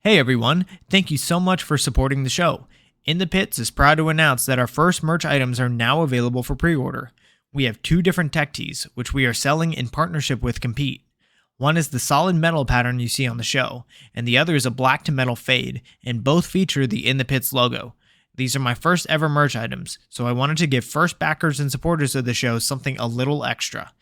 Hey everyone, thank you so much for supporting the show. In the Pits is proud to announce that our first merch items are now available for pre-order. We have two different tech tees, which we are selling in partnership with Compete. One is the solid metal pattern you see on the show, and the other is a black to metal fade, and both feature the In the Pits logo. These are my first ever merch items, so I wanted to give first backers and supporters of the show something a little extra.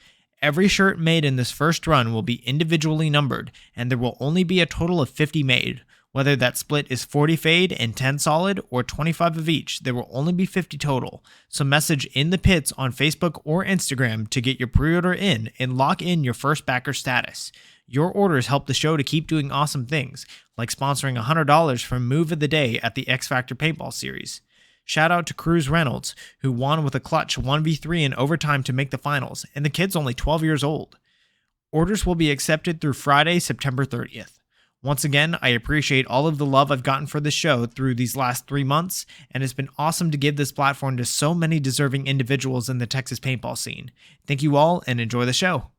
Every shirt made in this first run will be individually numbered, and there will only be a total of 50 made. Whether that split is 40 fade and 10 solid or 25 of each, there will only be 50 total. So message In the Pits on Facebook or Instagram to get your pre-order in and lock in your first backer status. Your orders help the show to keep doing awesome things, like sponsoring $100 from Move of the Day at the X Factor Paintball series. Shout out to Cruz Reynolds, who won with a clutch 1v3 in overtime to make the finals, and the kid's only 12 years old. Orders will be accepted through Friday, September 30th. Once again, I appreciate all of the love I've gotten for this show through these last 3 months, and it's been awesome to give this platform to so many deserving individuals in the Texas paintball scene. Thank you all, and enjoy the show.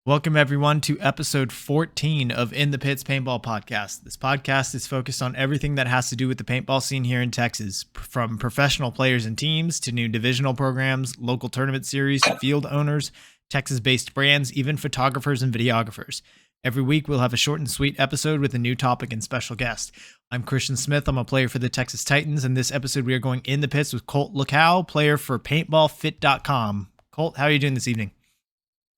Welcome everyone to episode 14 of In the Pits Paintball Podcast. This podcast is focused on everything that has to do with the paintball scene here in Texas, from professional players and teams to new divisional programs, local tournament series, field owners, Texas-based brands, even photographers and videographers. Every week, we'll have a short and sweet episode with a new topic and special guest. I'm Christian Smith. I'm a player for the Texas Titans. In this episode, we are going in the pits with Colt Luckau, player for PaintballFit.com. Colt, how are you doing this evening?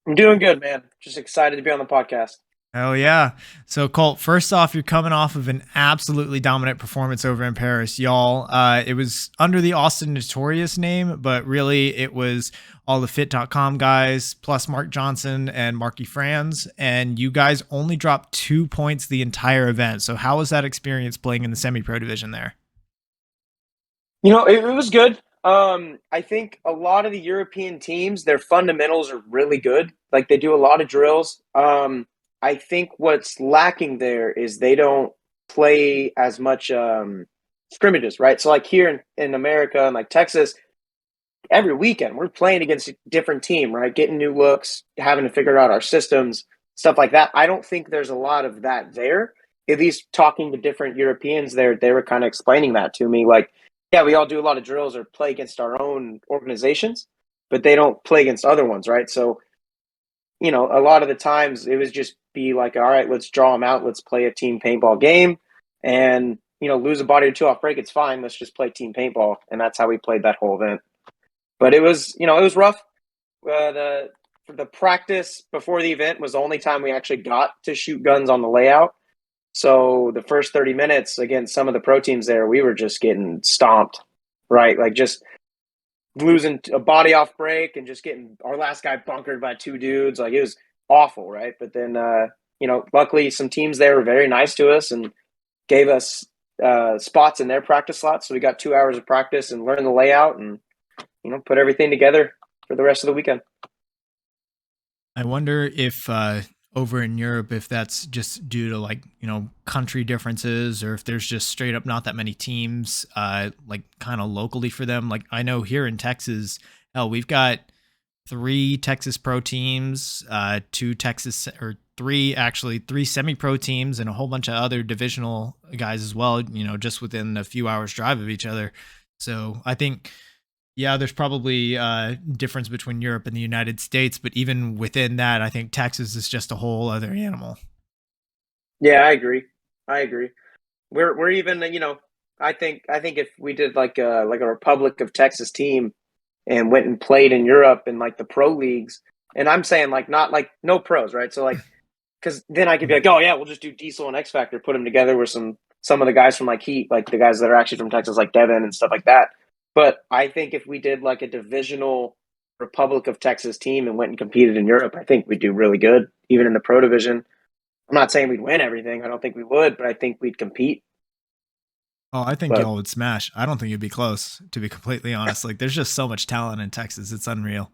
I'm doing good, man. Just excited to be on the podcast. Oh, yeah. So, Colt, first off, you're coming off of an absolutely dominant performance over in Paris, y'all. It was under the Austin Notorious name, but really it was all the Fit.com guys, plus Mark Johnson and Marky Franz, and you guys only dropped 2 points the entire event. So how was that experience playing in the semi-pro division there? You know, it was good. I think a lot of the European teams, their fundamentals are really good. Like, they do a lot of drills. I think what's lacking there is they don't play as much scrimmages, right? So, like, here in America and like Texas, every weekend we're playing against a different team, right? Getting new looks, having to figure out our systems, stuff like that. I don't think there's a lot of that there. At least talking to different Europeans there, they were kind of explaining that to me. Like, yeah, we all do a lot of drills or play against our own organizations, but they don't play against other ones, right? So, you know, a lot of the times it was just be like, all right, let's draw them out. Let's play a team paintball game and, you know, lose a body or two off break. It's fine. Let's just play team paintball. And that's how we played that whole event. But it was, you know, it was rough. The practice before the event was the only time we actually got to shoot guns on the layout. So the first 30 minutes against some of the pro teams there, we were just getting stomped, right? Like, just losing a body off break and just getting our last guy bunkered by two dudes. Like, it was awful, right? But then, you know, luckily some teams there were very nice to us and gave us spots in their practice slots. So we got 2 hours of practice and learned the layout and, you know, put everything together for the rest of the weekend. I wonder if over in Europe, if that's just due to, like, you know, country differences, or if there's just straight up not that many teams, like, kind of locally for them. Like, I know here in Texas, hell, we've got 3 Texas pro teams, 2 Texas, or 3 semi-pro teams, and a whole bunch of other divisional guys as well, you know, just within a few hours drive of each other. So I think, yeah, there's probably a difference between Europe and the United States, but even within that, I think Texas is just a whole other animal. Yeah, I agree. We're even, you know, I think if we did like a Republic of Texas team and went and played in Europe in like the pro leagues, and I'm saying like not like no pros, right? So like, because then I could be like, oh yeah, we'll just do Diesel and X Factor, put them together with some of the guys from like Heat, like the guys that are actually from Texas, like Devin and stuff like that. But I think if we did like a divisional Republic of Texas team and went and competed in Europe, I think we'd do really good, even in the pro division. I'm not saying we'd win everything. I don't think we would, but I think we'd compete. Oh, I think y'all would smash. I don't think you'd be close, to be completely honest. Like, there's just so much talent in Texas. It's unreal.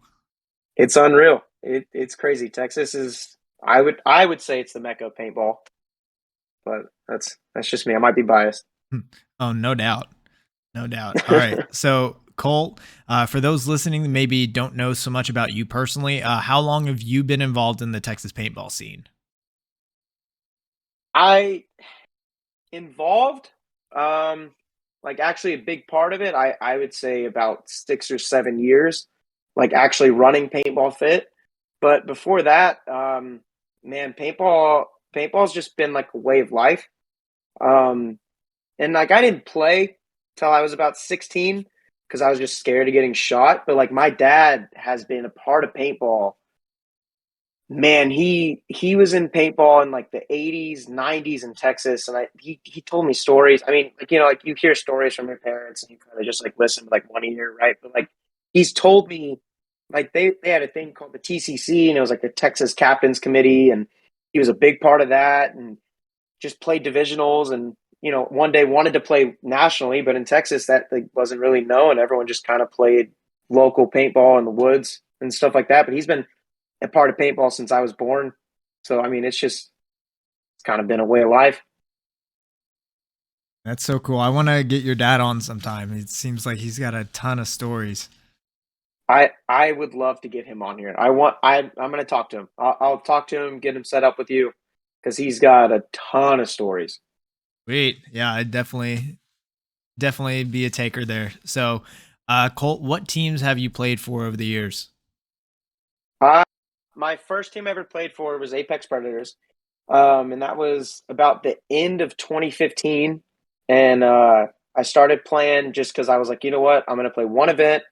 It's unreal. It's crazy. Texas is, I would say it's the mecca of paintball, but that's just me. I might be biased. Oh, no doubt. No doubt. All right. So, Colt, for those listening that maybe don't know so much about you personally, how long have you been involved in the Texas paintball scene? Involved, like actually a big part of it, I would say about 6 or 7 years, like actually running Paintball Fit. But before that, man, paintball's just been like a way of life. Um, and like I didn't play till I was about 16 because I was just scared of getting shot. But like my dad has been a part of paintball. Man, he was in paintball in like the 80s, 90s in Texas, and he told me stories. I mean, like like you hear stories from your parents, and you kind of just like listen to like one ear, right? But like he's told me, like they had a thing called the TCC, and it was like the Texas Captains Committee, and he was a big part of that, and just played divisionals, and one day wanted to play nationally, but in Texas that like wasn't really known. Everyone just kind of played local paintball in the woods and stuff like that. But he's been a part of paintball since I was born. So, I mean, it's kind of been a way of life. That's so cool. I want to get your dad on sometime. It seems like he's got a ton of stories. I would love to get him on here. I'm going to talk to him. I'll talk to him, get him set up with you because he's got a ton of stories. Sweet. Yeah, I'd definitely be a taker there. So, Colt, what teams have you played for over the years? My first team I ever played for was Apex Predators. And that was about the end of 2015. And I started playing just because I was like, you know what? I'm going to play one event.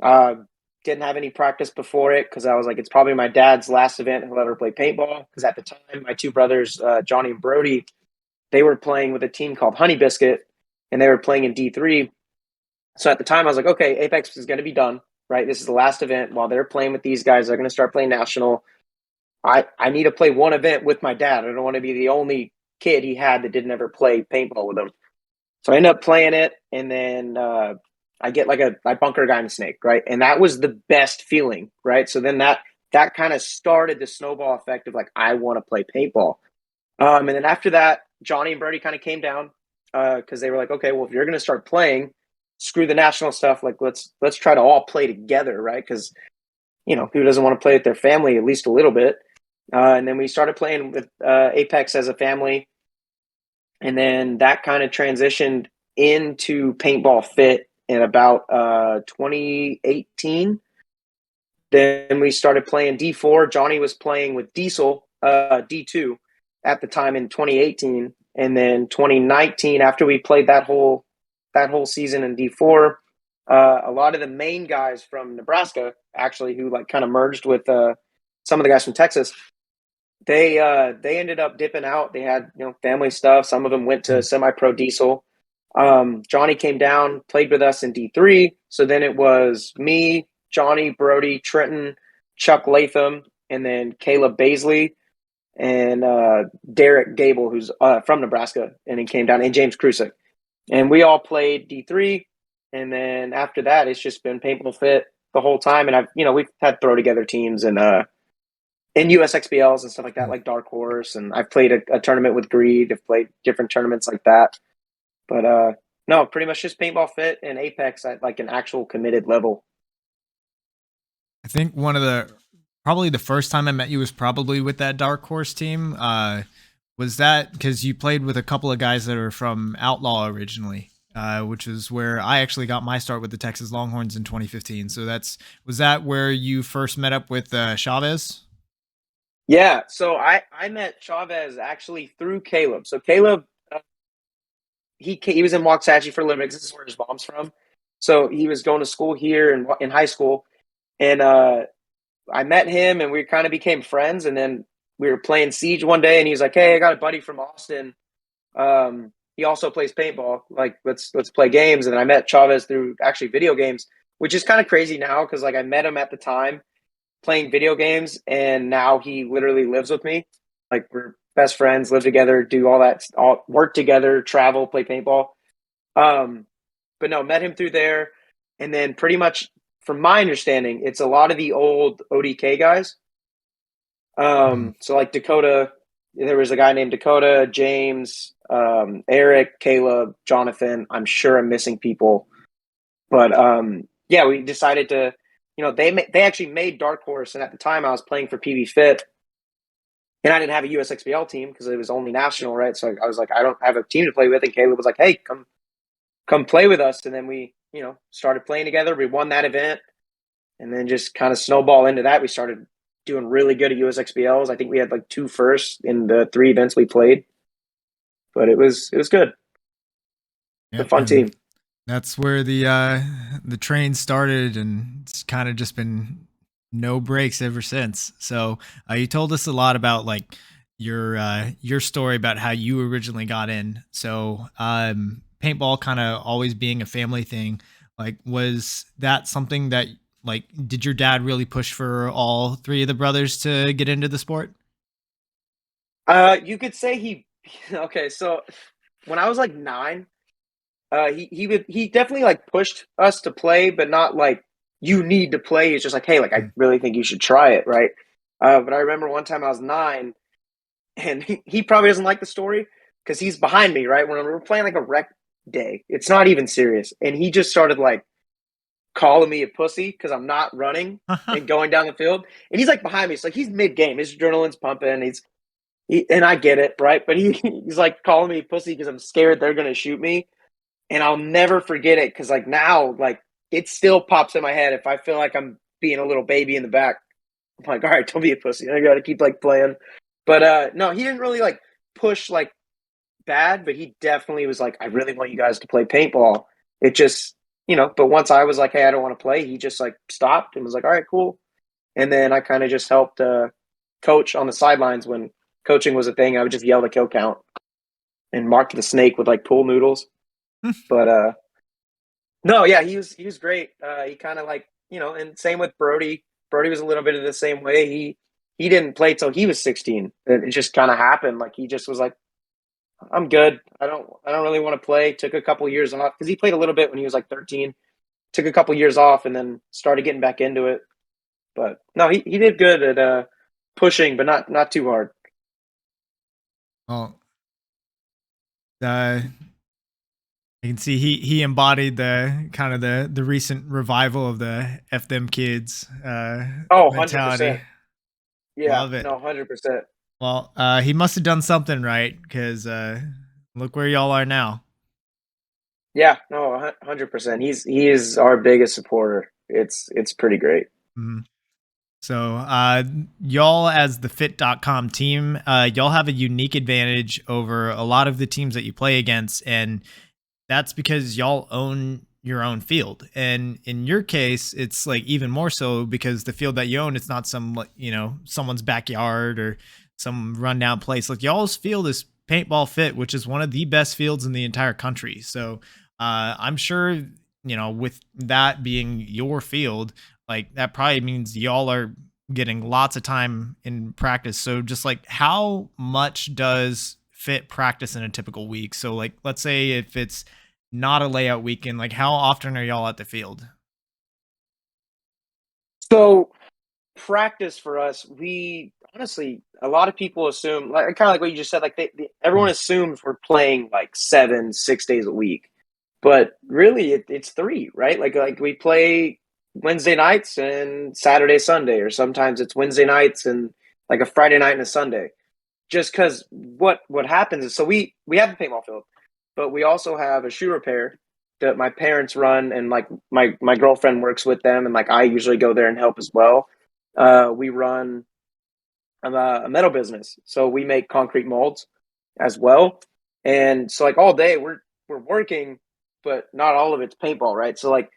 Uh, didn't have any practice before it because I was like, it's probably my dad's last event he'll ever play paintball. Because at the time, my two brothers, Johnny and Brody, they were playing with a team called Honey Biscuit, and they were playing in D3. So at the time, I was like, okay, Apex is going to be done, right? This is the last event. While they're playing with these guys, they're going to start playing national. I need to play one event with my dad. I don't want to be the only kid he had that didn't ever play paintball with him. So I end up playing it, and then I get I bunker a guy in a snake, right? And that was the best feeling, right? So then that kind of started the snowball effect of like, I want to play paintball. And then after that, Johnny and Brody kind of came down because they were like, okay, well, if you're going to start playing, screw the national stuff. Like, let's try to all play together, right? Because who doesn't want to play with their family at least a little bit? And then we started playing with Apex as a family. And then that kind of transitioned into Paintball Fit in about 2018. Then we started playing D4. Johnny was playing with Diesel, D2 at the time in 2018. And then 2019, after we played that whole season in D4, a lot of the main guys from Nebraska, actually, who like kind of merged with some of the guys from Texas, they ended up dipping out. They had family stuff. Some of them went to semi-pro Diesel. Johnny came down, played with us in D3. So then it was me, Johnny, Brody, Trenton, Chuck Latham, and then Caleb Baisley and Derek Gable, who's from Nebraska, and he came down, and James Krusek. And we all played D3. And then after that, it's just been Paintball Fit the whole time. And we've had throw together teams and in USXBLs and stuff like that, like Dark Horse. And I've played a tournament with Greed. I've played different tournaments like that. But no, pretty much just Paintball Fit and Apex at like an actual committed level. I think probably the first time I met you was probably with that Dark Horse team. Was that because you played with a couple of guys that are from Outlaw originally, which is where I actually got my start with the Texas Longhorns in 2015. So was that where you first met up with Chavez? Yeah, so I met Chavez actually through Caleb. So Caleb, he was in Waxahachie for a living. This is where his mom's from. So he was going to school here in high school, and I met him, and we kind of became friends. And then we were playing Siege one day, and he was like, "Hey, I got a buddy from Austin. He also plays paintball. Like, let's play games." And then I met Chavez through actually video games, which is kind of crazy now because like I met him at the time playing video games, and now he literally lives with me. Like we're best friends, live together, do all that, all work together, travel, play paintball. But no, met him through there, and then pretty much, from my understanding, it's a lot of the old ODK guys. So like Dakota, there was a guy named Dakota, James, Eric, Caleb, Jonathan. I'm sure I'm missing people, but yeah, we decided to. They actually made Dark Horse, and at the time I was playing for PB Fit, And I didn't have a USXBL team because it was only national, right? So I was like, I don't have a team to play with. And Caleb was like, hey, come play with us. And then we, started playing together. We won that event, and then just kind of snowball into that. We started doing really good at USXBLs. I think we had like 2 firsts in the 3 events we played, but it was good. It's a Yep, fun and team. that's where the train started, and it's kind of just been no breaks ever since. So you told us a lot about like your story about how you originally got in. So paintball kind of always being a family thing. Like, was that something that like did your dad really push for all 3 of the brothers to get into the sport? You could say he. Okay, so when I was like 9, he definitely like pushed us to play, but not like you need to play. He's just like, hey, like I Mm. really think you should try it, right? But I remember one time I was 9, and he probably doesn't like the story because he's behind me, right? When we were playing like a rec day, it's not even serious, and he just started like calling me a pussy because I'm not running and going down the field, and he's like behind me. It's like he's mid game, his adrenaline's pumping, and I get it, right? But he's like calling me a pussy because I'm scared they're gonna shoot me, and I'll never forget it because like now, like it still pops in my head if I feel like I'm being a little baby in the back. I'm like, all right, don't be a pussy. I got to keep like playing. But no, he didn't really like push like bad, but he definitely was like, I really want you guys to play paintball. It just, but once I was like, hey, I don't want to play, he just like stopped and was like, all right, cool. And then I kind of just helped coach on the sidelines when coaching was a thing. I would just yell the kill count and mark the snake with like pool noodles. But no, yeah, he was great. He kind of like, and same with Brody. Brody was a little bit of the same way. He didn't play till he was 16. It just kind of happened. Like he just was like, I'm good. I don't really want to play. Took a couple years off because he played a little bit when he was like 13. Took a couple years off and then started getting back into it. But no, he did good at pushing, but not too hard. Well, uh, I can see he embodied the kind of the recent revival of the F them kids Oh, mentality. 100%. Yeah, Love it. no, 100%. Well, he must have done something right because look where y'all are now. Yeah, no, 100%. He is our biggest supporter. It's pretty great. Mhm. So, y'all as the fit.com team, y'all have a unique advantage over a lot of the teams that you play against. And that's because y'all own your own field. And in your case, it's like even more so because the field that you own, it's not some, like, someone's backyard or some rundown place. Like y'all's field is paintball fit, which is one of the best fields in the entire country. So, I'm sure, with that being your field, like that probably means y'all are getting lots of time in practice. So just like how much does fit practice in a typical week? So like let's say if it's not a layout weekend, like how often are y'all at the field? So practice for us, we honestly, a lot of people assume, like kind of like what you just said, like everyone Mm. assumes we're playing like 7, 6 days a week, but really it's 3, right? Like we play Wednesday nights and Saturday, Sunday, or sometimes it's Wednesday nights and like a Friday night and a Sunday. Just because what happens is, so we have a paintball field, but we also have a shoe repair that my parents run, and like my girlfriend works with them, and like I usually go there and help as well. We run a metal business, so we make concrete molds as well, and so like all day we're working, but not all of it's paintball, right? So like,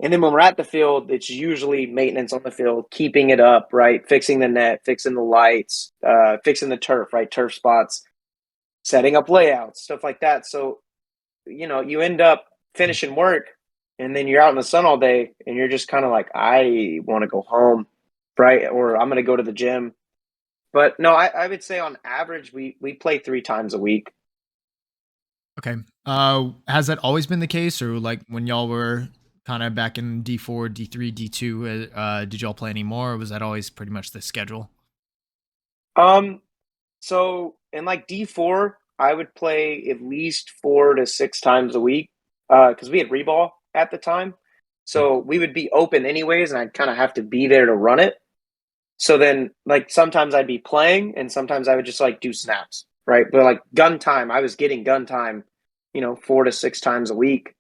and then when we're at the field, it's usually maintenance on the field, keeping it up, right? Fixing the net, fixing the lights, fixing the turf, right? Turf spots, setting up layouts, stuff like that. So, you end up finishing work, and then you're out in the sun all day and you're just kind of like, I want to go home, right? Or I'm going to go to the gym. But no, I would say on average, we play 3 times a week. Okay. Has that always been the case, or like when y'all were kind of back in D4, D3, D2, did y'all play any more, or was that always pretty much the schedule? Um, So in like D4, I would play at least 4 to 6 times a week because we had reball at the time. Mm. So we would be open anyways, and I'd kind of have to be there to run it. So then, like, sometimes I'd be playing and sometimes I would just like do snaps, right? But like gun time, I was getting gun time, 4 to 6 times a week,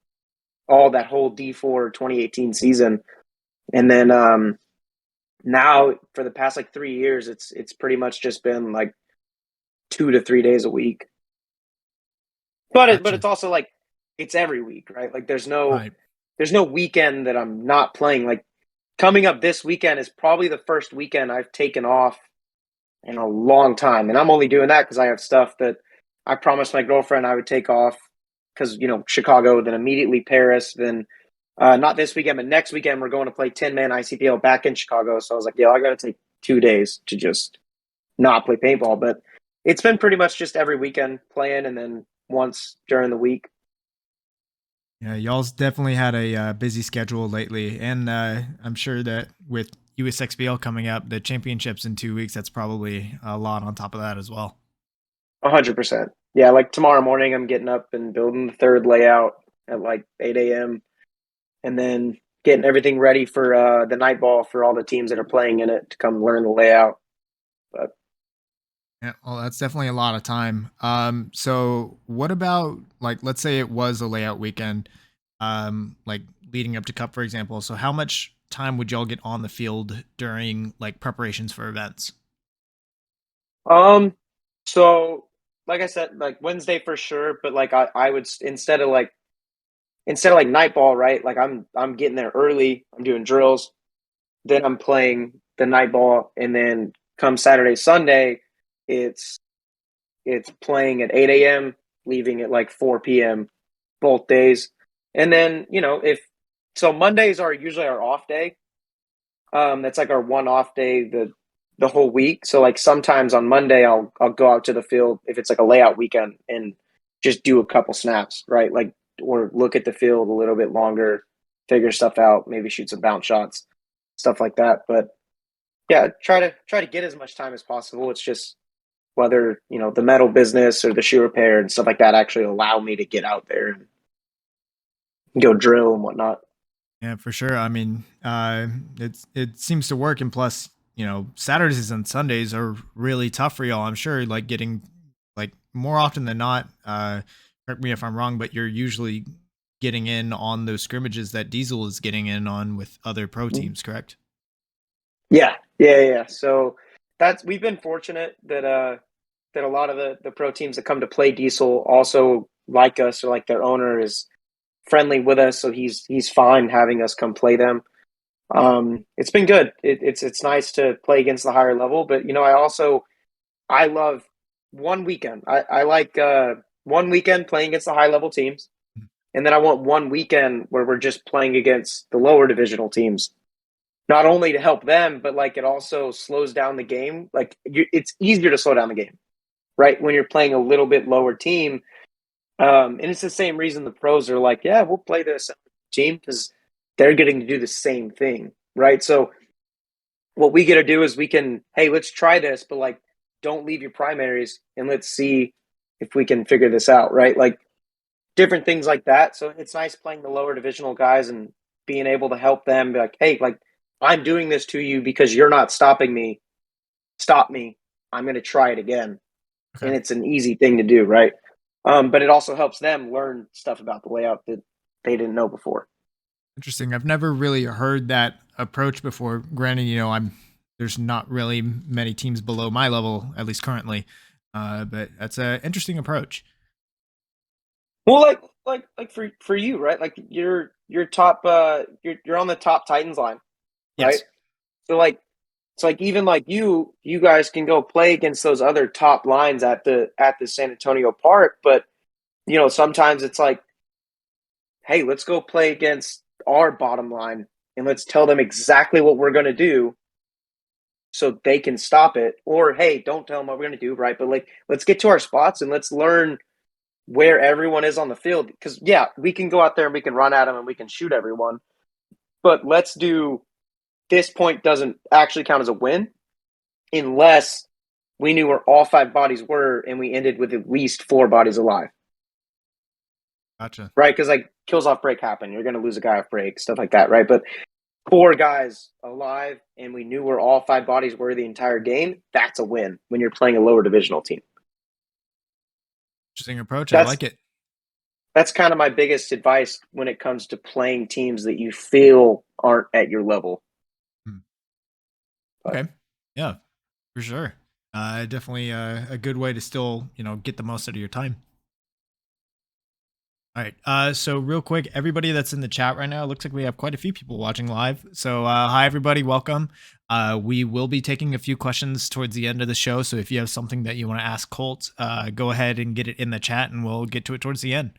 all that whole D4 2018 season. And then now for the past like 3 years, it's pretty much just been like 2 to 3 days a week. But Gotcha. it's also like it's every week, right? Like Right. there's no weekend that I'm not playing. Like coming up this weekend is probably the first weekend I've taken off in a long time. And I'm only doing that because I have stuff that I promised my girlfriend I would take off because, Chicago, then immediately Paris, then not this weekend, but next weekend we're going to play 10-man ICPL back in Chicago. So I was like, I got to take 2 days to just not play paintball. But it's been pretty much just every weekend playing and then once during the week. Yeah, y'all's definitely had a busy schedule lately, and I'm sure that with USXBL coming up, the championships in 2 weeks, that's probably a lot on top of that as well. 100%. Yeah, like tomorrow morning, I'm getting up and building the third layout at like 8 a.m. and then getting everything ready for the night ball for all the teams that are playing in it to come learn the layout. But Yeah, well, that's definitely a lot of time. So what about like, let's say it was a layout weekend, like leading up to Cup, for example. So how much time would y'all get on the field during like preparations for events? um, so like I said, like Wednesday for sure, but like I would instead of like night ball, right? Like I'm getting there early. I'm doing drills, then I'm playing the night ball, and then come Saturday, Sunday, it's it's playing at 8 a.m., leaving at like 4 p.m. both days. And then, if so Mondays are usually our off day. That's like our one off day the whole week. So like sometimes on Monday I'll go out to the field if it's like a layout weekend and just do a couple snaps, right? Like or look at the field a little bit longer, figure stuff out, maybe shoot some bounce shots, stuff like that. But yeah, try to get as much time as possible. It's just whether the metal business or the shoe repair and stuff like that actually allow me to get out there and go drill and whatnot. Yeah, for sure. I mean, it seems to work, and plus, Saturdays and Sundays are really tough for y'all. I'm sure, like getting like more often than not. Correct me if I'm wrong, but you're usually getting in on those scrimmages that Diesel is getting in on with other pro teams, correct? Yeah. So that's we've been fortunate that a lot of the pro teams that come to play Diesel also like us or like their owner is friendly with us, so he's fine having us come play them. It's been good. It's nice to play against the higher level, but I love one weekend. I like one weekend playing against the high level teams, and then I want one weekend where we're just playing against the lower divisional teams. Not only to help them, but like it also slows down the game. Like it's easier to slow down the game, right? When you're playing a little bit lower team, and it's the same reason the pros are like, yeah, we'll play this team because they're getting to do the same thing, right? So what we get to do is hey, let's try this, but like, don't leave your primaries and let's see if we can figure this out, right? Like different things like that. So it's nice playing the lower divisional guys and being able to help them be like, hey, like I'm doing this to you because you're not stopping me. Stop me. I'm going to try it again. Okay. And it's an easy thing to do, right? But it also helps them learn stuff about the layout that they didn't know before. Interesting. I've never really heard that approach before. Granted, there's not really many teams below my level, at least currently. But that's an interesting approach. Well, like for you, right? Like you're top you're on the top Titans line, right? Yes. So like it's like even like you guys can go play against those other top lines at the San Antonio Park, but sometimes it's like, hey, let's go play against our bottom line and let's tell them exactly what we're going to do so they can stop it. Or hey, don't tell them what we're going to do, right? But like let's get to our spots and let's learn where everyone is on the field. Because yeah, we can go out there and we can run at them and we can shoot everyone. But let's do this point doesn't actually count as a win unless we knew where all five bodies were and we ended with at least four bodies alive. Gotcha. Right? Because like kills off break happen. You're going to lose a guy off break, stuff like that, right? But 4 guys alive and we knew where all 5 bodies were the entire game, that's a win when you're playing a lower divisional team. Interesting approach. I like it. That's kind of my biggest advice when it comes to playing teams that you feel aren't at your level. Okay. Yeah, for sure. Definitely a good way to still, get the most out of your time. All right. So real quick, everybody that's in the chat right now, it looks like we have quite a few people watching live. So hi everybody, welcome. We will be taking a few questions towards the end of the show. So if you have something that you want to ask Colt, go ahead and get it in the chat and we'll get to it towards the end.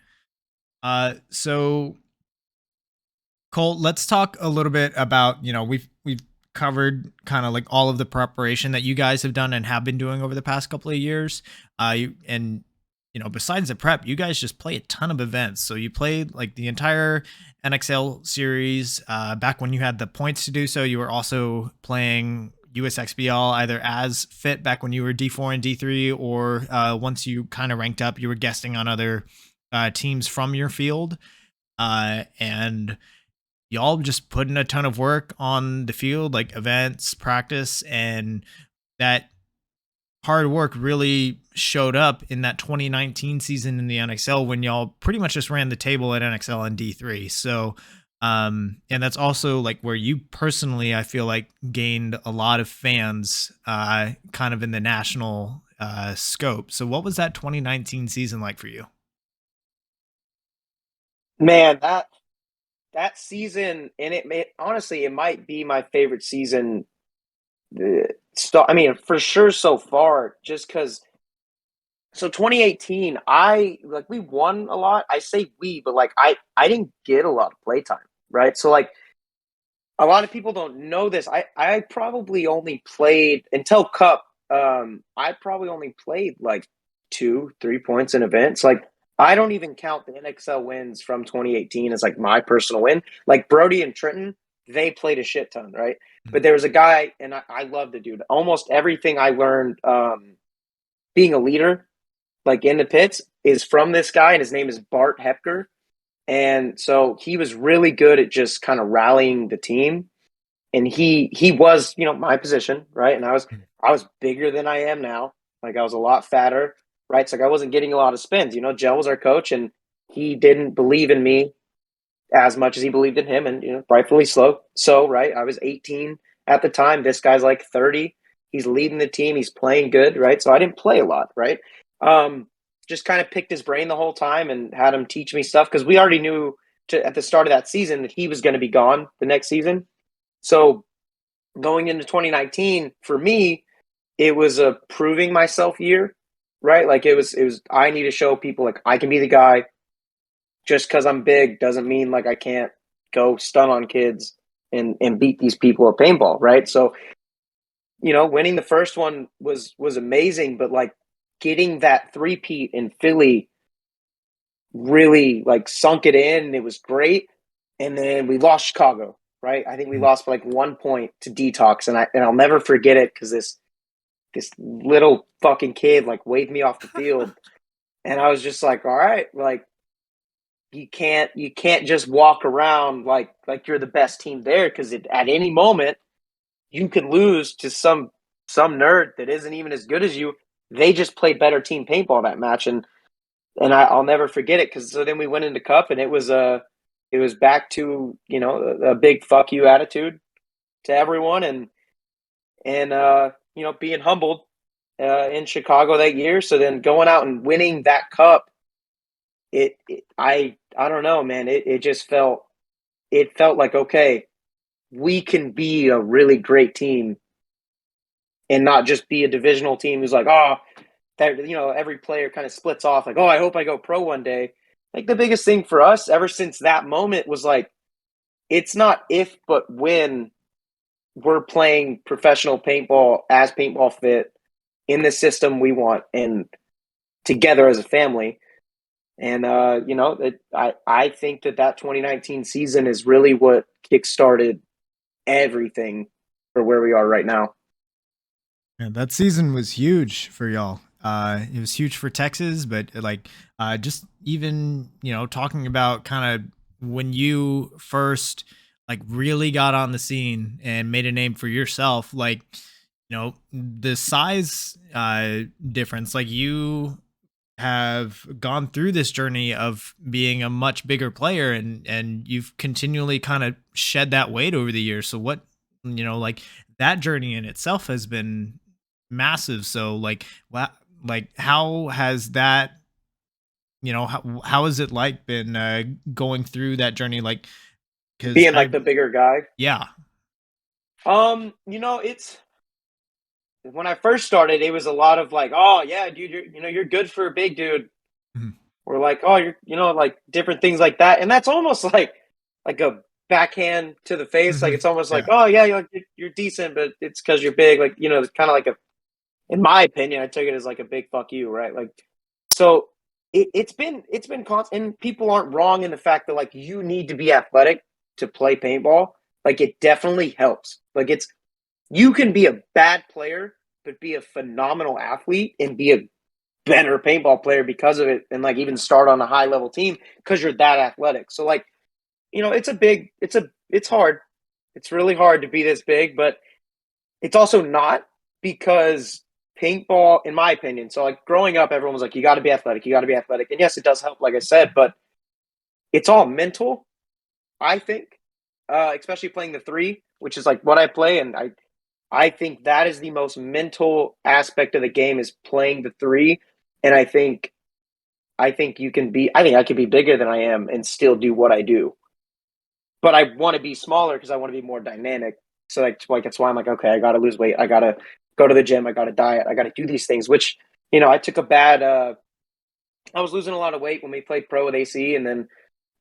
So Colt, let's talk a little bit about, we've covered kind of like all of the preparation that you guys have done and have been doing over the past couple of years. Besides the prep, you guys just play a ton of events. So you played like the entire NXL series. Back when you had the points to do so, you were also playing USXBL either as fit back when you were D4 and D3, or once you kind of ranked up, you were guesting on other teams from your field. And y'all just put in a ton of work on the field, like events, practice, and that hard work really showed up in that 2019 season in the NXL when y'all pretty much just ran the table at NXL and D3. So, and that's also like where you personally, I feel like, gained a lot of fans, kind of in the national scope. So what was that 2019 season like for you? Man, that season, and honestly, it might be my favorite season. For sure so far, just because. So 2018, we won a lot. I say we, but like I didn't get a lot of playtime, right? So like a lot of people don't know this. I probably only played until Cup. I probably only played like 2-3 points in events. Like I don't even count the NXL wins from 2018 as like my personal win. Like Brody and Trenton, they played a shit ton, right? But there was a guy, and I love the dude. Almost everything I learned being a leader, like in the pits, is from this guy, and his name is Bart Hepker. And so he was really good at just kind of rallying the team. And he was, my position, right? And I was bigger than I am now. Like I was a lot fatter, right? So like I wasn't getting a lot of spins. Joe was our coach, and he didn't believe in me as much as he believed in him, and rightfully so, right? I was 18 at the time. This guy's like 30. He's leading the team. He's playing good, right? So I didn't play a lot, right? Just kind of picked his brain the whole time and had him teach me stuff because we already knew at the start of that season that he was going to be gone the next season. So going into 2019, for me, it was a proving myself year, right? Like it was, I need to show people like I can be the guy. Just because I'm big doesn't mean like I can't go stun on kids and beat these people at paintball, right? So, winning the first one was amazing, but like getting that three-peat in Philly really like sunk it in. It was great. And then we lost Chicago, right? I think we lost by like 1 point to Detox, and I'll never forget it because this little fucking kid like waved me off the field, and I was just like, all right, like you can't just walk around like you're the best team there, because at any moment you could lose to some nerd that isn't even as good as you. They just played better team paintball that match, and I'll never forget it because so then we went into Cup, and it was back to a big fuck you attitude to everyone, and being humbled in Chicago that year. So then going out and winning that Cup, I don't know, man. It just felt like, okay, we can be a really great team and not just be a divisional team who's like, oh, that every player kind of splits off like, oh, I hope I go pro one day. Like the biggest thing for us ever since that moment was like, it's not if but when we're playing professional paintball as Paintball Fit in the system we want and together as a family. And I think that 2019 season is really what kickstarted everything for where we are right now. Yeah, that season was huge for y'all. It was huge for Texas, but like just even talking about kind of when you first like really got on the scene and made a name for yourself, like, the size difference, like you have gone through this journey of being a much bigger player, and you've continually kind of shed that weight over the years. So what, like that journey in itself has been massive. So like like how has that, how has it like been going through that journey, like, cuz Being I like the bigger guy. yeah. It's when I first started, it was a lot of like, oh yeah, dude, you're good for a big dude. Mhm. Or like, oh, you're, like different things like that. And that's almost like a backhand to the face. Like Mhm. it's almost like, Yeah. oh yeah, you're decent, but it's because you're big. Like, it's kind of like in my opinion, I took it as like a big fuck you, right? Like, so it's been constant. And people aren't wrong in the fact that like you need to be athletic to play paintball. Like it definitely helps. Like you can be a bad player, but be a phenomenal athlete and be a better paintball player because of it, and like even start on a high level team because you're that athletic. So like, it's hard. It's really hard to be this big, but it's also not, because paintball, in my opinion, so like growing up, everyone was like, you got to be athletic, you got to be athletic. And yes, it does help, like I said, but it's all mental, I think, especially playing the three, which is like what I play. And I think that is the most mental aspect of the game, is playing the three. And I think you can be. I think I could be bigger than I am and still do what I do. But I want to be smaller because I want to be more dynamic. So that's why I'm like, okay, I got to lose weight. I got to go to the gym. I got to diet. I got to do these things. Which I took a bad. I was losing a lot of weight when we played pro with AC, and then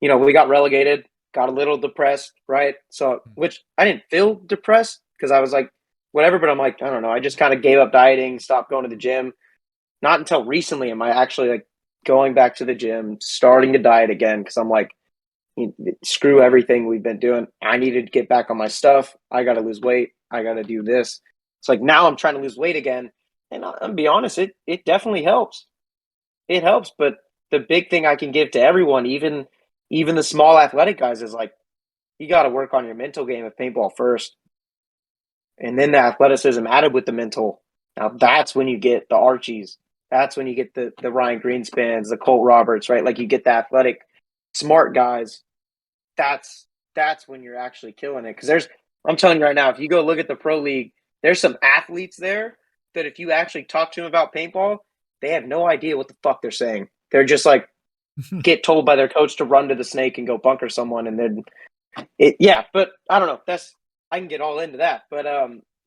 we got relegated. Got a little depressed, right? So, which I didn't feel depressed because I was like, whatever. But I'm like, I don't know. I just kind of gave up dieting, stopped going to the gym. Not until recently am I actually like going back to the gym, starting to diet again, because I'm like, screw everything we've been doing. I need to get back on my stuff. I got to lose weight. I got to do this. It's like now I'm trying to lose weight again, and I'll be honest, it definitely helps. It helps, but the big thing I can give to everyone, even the small athletic guys, is like you got to work on your mental game of paintball first, and then the athleticism added with the mental. Now that's when you get the Archies. That's when you get the Ryan Greenspans, the Colt Roberts, right? Like you get the athletic, smart guys. That's when you're actually killing it. Because I'm telling you right now, if you go look at the pro league, there's some athletes there that if you actually talk to them about paintball, they have no idea what the fuck they're saying. They're just like get told by their coach to run to the snake and go bunker someone, and then yeah. But I don't know. I can get all into that, but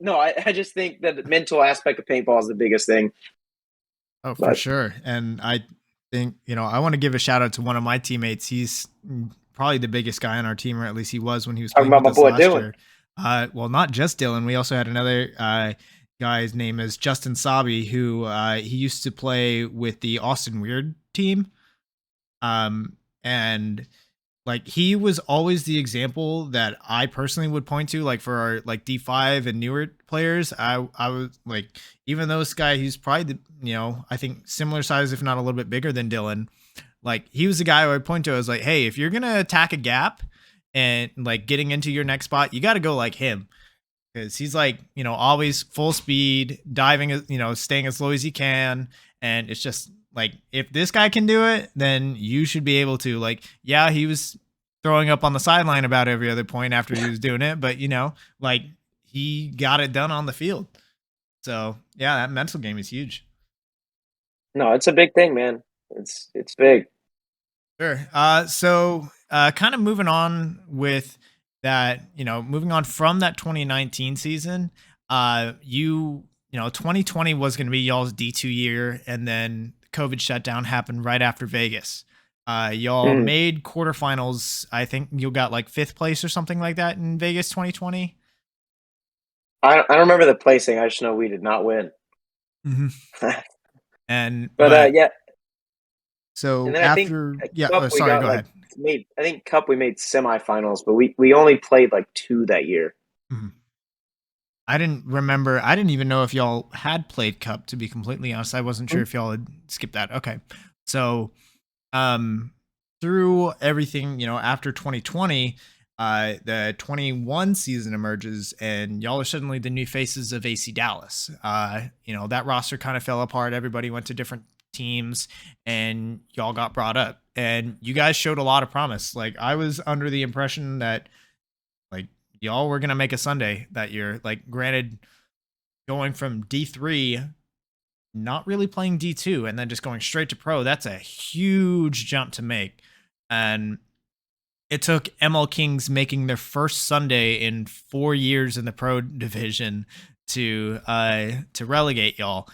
no, I just think that the mental aspect of paintball is the biggest thing. Oh, for But sure. And I think, I want to give a shout out to one of my teammates. He's probably the biggest guy on our team, or at least he was when he was talking playing about with my us boy last Dylan. year. Well, not just Dylan. We also had another guy's name is Justin Sabi, who he used to play with the Austin Weird team. And like he was always the example that I personally would point to, like for our like D5 and newer players. I was like, even though this guy, he's probably the, I think similar size, if not a little bit bigger than Dylan. Like he was the guy I would point to. I was like, hey, if you're gonna attack a gap and like getting into your next spot, you got to go like him, because he's like, always full speed, diving, staying as low as he can. And it's just like, if this guy can do it, then you should be able to. Like, yeah, he was throwing up on the sideline about every other point after he was doing it, but like he got it done on the field. So yeah, that mental game is huge. No, it's a big thing, man. It's big. Sure. Kind of moving on with that, moving on from that 2019 season, 2020 was going to be y'all's D2 year, and then COVID shutdown happened right after Vegas. Y'all Mm. made quarterfinals. I think you got like fifth place or something like that in Vegas 2020. I don't remember the placing. I just know we did not win. Mm-hmm. And, But but yeah, and so then I think after, at yeah, Cup we sorry, got go like ahead. made. I think Cup we made semifinals, but we only played like two that year. Mhm. I didn't remember. I didn't even know if y'all had played Cup, to be completely honest. I wasn't sure Mm. if y'all had skipped that. Okay. So, um, through everything, after 2020, the 21 season emerges, and y'all are suddenly the new faces of AC Dallas. That roster kind of fell apart. Everybody went to different teams, and y'all got brought up. And you guys showed a lot of promise. Like, I was under the impression that, like, y'all were going to make a Sunday that year. Like, granted, going from D3, not really playing D2, and then just going straight to pro, that's a huge jump to make. And it took ML Kings making their first Sunday in 4 years in the pro division to relegate y'all.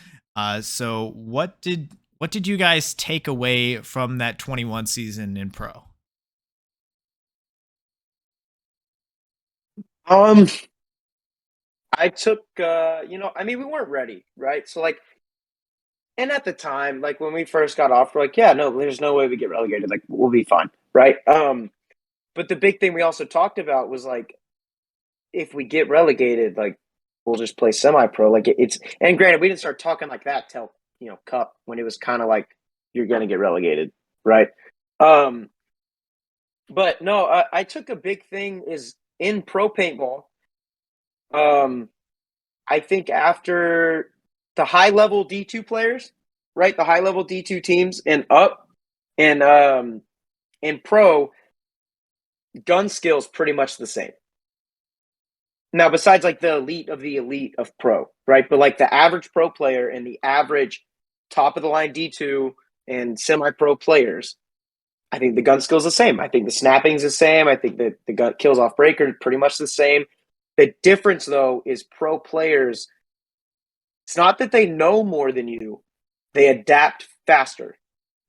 So what did you guys take away from that 21 season in pro? I took, we weren't ready, right? So like, and at the time, like when we first got off, we're like, yeah, no, there's no way we get relegated. Like, we'll be fine, right? But the big thing we also talked about was like, if we get relegated, like we'll just play semi-pro. Like it's, and granted, we didn't start talking like that till Cup, when it was kind of like you're gonna get relegated, right? But no, I took a big thing is in pro paintball. I think after the high level D2 players, right, the high level D2 teams and up, and in pro, gun skills pretty much the same. Now, besides like the elite of pro, right? But like the average pro player and the average top of the line D2 and semi pro players, I think the gun skill is the same. I think the snapping is the same. I think that the gun kills off breaker is pretty much the same. The difference, though, is pro players. It's not that they know more than you; they adapt faster,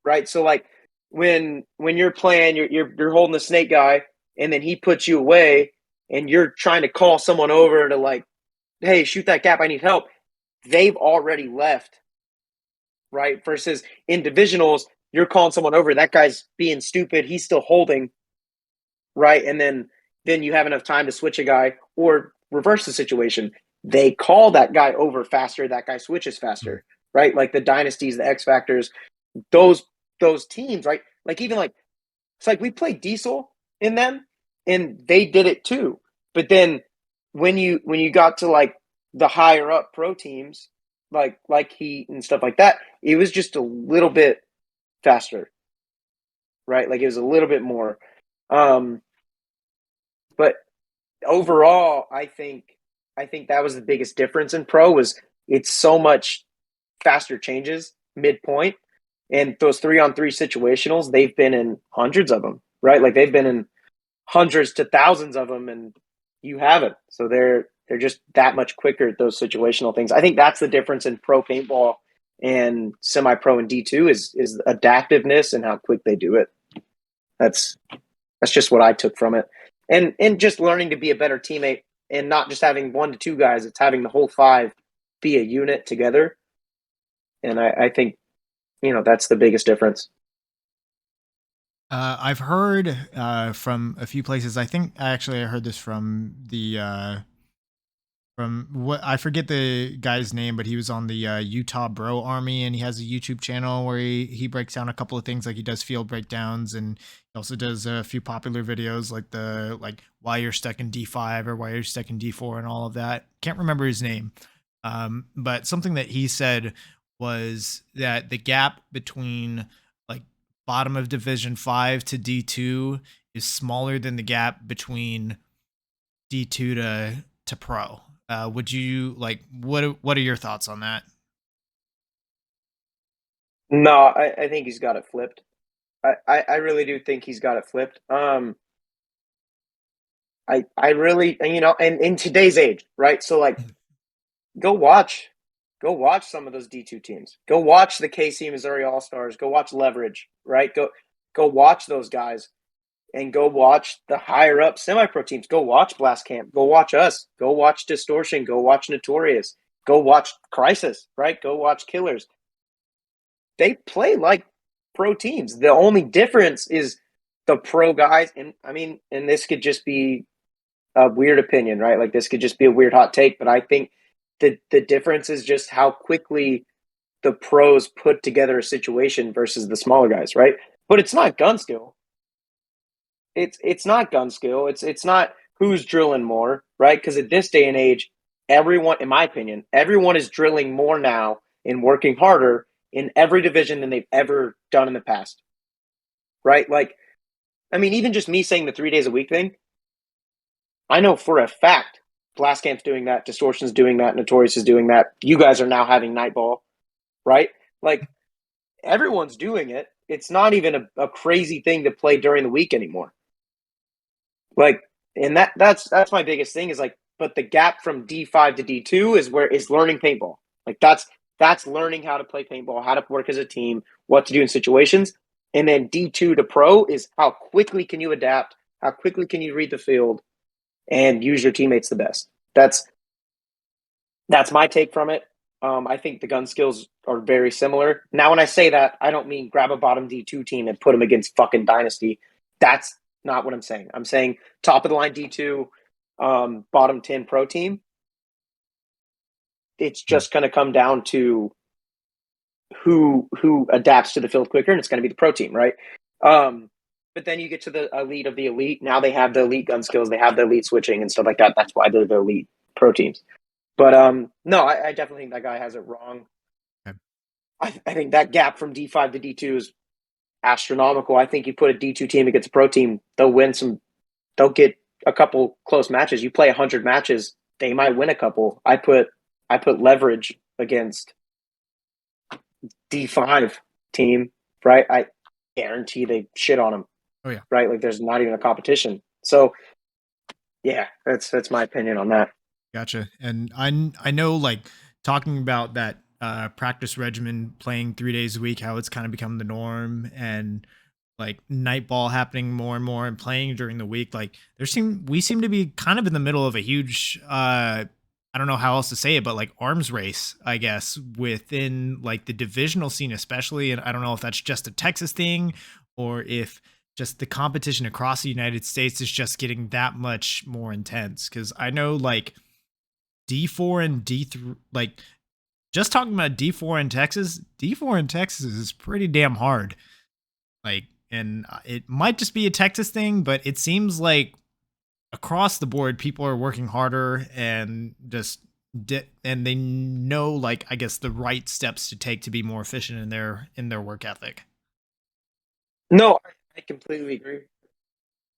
right? So, like when you're playing, you're holding the snake guy, and then he puts you away, and you're trying to call someone over to like, hey, shoot that gap, I need help. They've already left, right? Versus in divisionals, you're calling someone over, that guy's being stupid, he's still holding, right? And then you have enough time to switch a guy or reverse the situation. They call that guy over faster, that guy switches faster, right? Like the dynasties, the X Factors, those teams, right? Like even like it's like we played Diesel in them and they did it too. But then when you got to like the higher up pro teams, like Heat and stuff like that, it was just a little bit faster, right? Like it was a little bit more. But overall, I think that was the biggest difference in pro was it's so much faster changes midpoint, and those 3-on-3 situationals, they've been in hundreds of them, right? Like they've been in hundreds to thousands of them, and you haven't. So they're just that much quicker at those situational things. I think that's the difference in pro paintball and semi-pro and D2 is adaptiveness and how quick they do it. That's just what I took from it. And just learning to be a better teammate and not just having 1 to 2 guys, it's having the whole 5 be a unit together. And I think, that's the biggest difference. I've heard from a few places. I think I heard this from from what I forget the guy's name, but he was on the Utah Bro Army, and he has a YouTube channel where he breaks down a couple of things, like he does field breakdowns, and he also does a few popular videos like why you're stuck in D5 or why you're stuck in D4 and all of that. Can't remember his name, but something that he said was that the gap between like bottom of Division 5 to D2 is smaller than the gap between D2 to pro. Would you like what are your thoughts on that? No, I think he's got it flipped. I really do think he's got it flipped. I really, and in today's age, right? So like go watch some of those D2 teams. Go watch the KC Missouri All-Stars. Go watch Leverage, right? Go watch those guys. And go watch the higher up semi-pro teams. Go watch Blast Camp. Go watch us. Go watch Distortion. Go watch Notorious. Go watch Crisis, right? Go watch Killers. They play like pro teams. The only difference is the pro guys. And and this could just be a weird opinion, right? Like this could just be a weird hot take, but I think the difference is just how quickly the pros put together a situation versus the smaller guys, right? But it's not gun skill. it's not gun skill. It's not who's drilling more, right? Because at this day and age, everyone, in my opinion, everyone is drilling more now and working harder in every division than they've ever done in the past, right? Like, I mean, even just me saying the 3 days a week thing, I know for a fact Blast Camp's doing that, Distortion's doing that, Notorious is doing that. You guys are now having Nightball, right? Like, everyone's doing it. It's not even a crazy thing to play during the week anymore. Like, and that's my biggest thing is like, but the gap from D5 to D2 is learning paintball. Like that's learning how to play paintball, how to work as a team, what to do in situations. And then D2 to pro is how quickly can you adapt, how quickly can you read the field and use your teammates the best. That's my take from it. I think the gun skills are very similar. Now, when I say that, I don't mean grab a bottom D2 team and put them against fucking Dynasty. That's not what I'm saying. I'm saying top of the line D2, bottom 10 pro team. It's just going to come down to who adapts to the field quicker, and it's going to be the pro team, right? But then you get to the elite of the elite. Now they have the elite gun skills. They have the elite switching and stuff like that. That's why they're the elite pro teams. But no, I definitely think that guy has it wrong. Okay. I think that gap from D5 to D2 is astronomical. I think you put a D2 team against a pro team, they'll win some. They'll get a couple close matches. You play 100 matches, they might win a couple. I put leverage against D5 team, right? I guarantee they shit on them. Oh yeah, right. Like there's not even a competition. So yeah, that's my opinion on that. Gotcha. And I know, like, talking about that practice regimen, playing 3 days a week, how it's kind of become the norm, and like night ball happening more and more, and playing during the week. Like we seem to be kind of in the middle of a huge I don't know how else to say it, but like arms race, I guess, within like the divisional scene especially. And I don't know if that's just a Texas thing or if just the competition across the United States is just getting that much more intense. Cause I know like D4 and D3, like just talking about D4 in Texas is pretty damn hard. Like, and it might just be a Texas thing, but it seems like across the board, people are working harder and just and they know, like, I guess the right steps to take to be more efficient in their work ethic. No, I completely agree.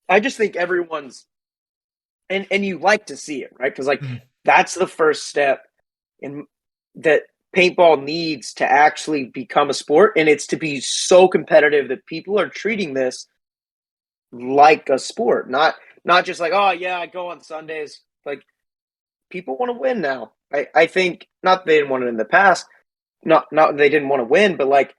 I just think everyone's and you like to see it, right? Because like that's the first step in that paintball needs to actually become a sport, and it's to be so competitive that people are treating this like a sport, not just like, oh yeah, I go on Sundays. Like people want to win now. I think not they didn't want it in the past, not they didn't want to win, but like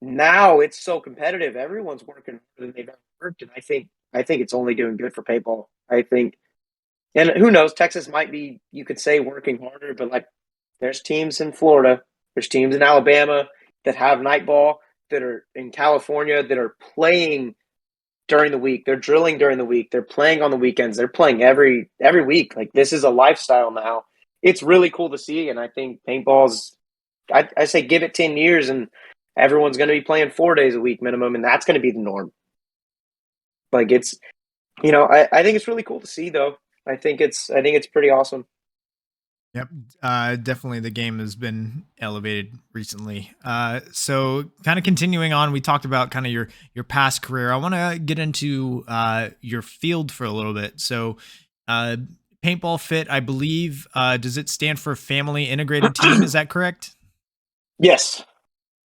now it's so competitive. Everyone's working harder than they've ever worked, and I think it's only doing good for paintball. I think. And who knows? Texas might be, you could say, working harder, but like there's teams in Florida, there's teams in Alabama that have night ball, that are in California that are playing during the week. They're drilling during the week. They're playing on the weekends. They're playing every week. Like this is a lifestyle now. It's really cool to see. And I think paintball's, I say give it 10 years and everyone's going to be playing 4 days a week minimum. And that's going to be the norm. Like it's, I think it's really cool to see though. I think it's pretty awesome. Yep. Definitely the game has been elevated recently. So kind of continuing on, we talked about kind of your past career. I want to get into your field for a little bit. So Paintball Fit, I believe, does it stand for Family Integrated Team? Is that correct? Yes.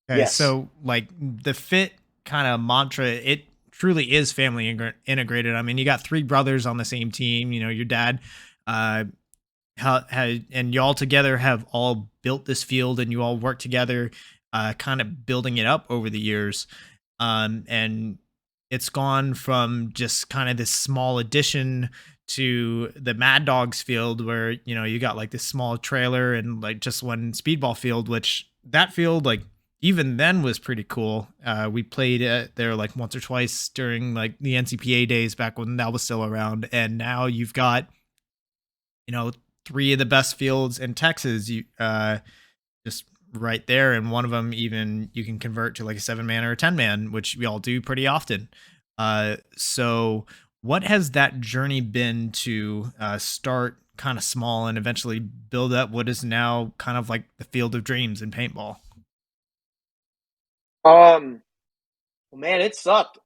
Okay, yes. So like the Fit kind of mantra, it truly is family integrated. I mean, you got 3 brothers on the same team. Your dad, and y'all together have all built this field, and you all work together, kind of building it up over the years. And it's gone from just kind of this small addition to the Mad Dogs field, where you got like this small trailer and like just one speedball field, which that field, like, even then was pretty cool. We played there like once or twice during like the NCPA days back when that was still around. And now you've got, 3 of the best fields in Texas, you just right there. And one of them even you can convert to like a 7-man or a 10-man, which we all do pretty often. So what has that journey been to start kind of small and eventually build up what is now kind of like the field of dreams in paintball? Um, well, man, it sucked.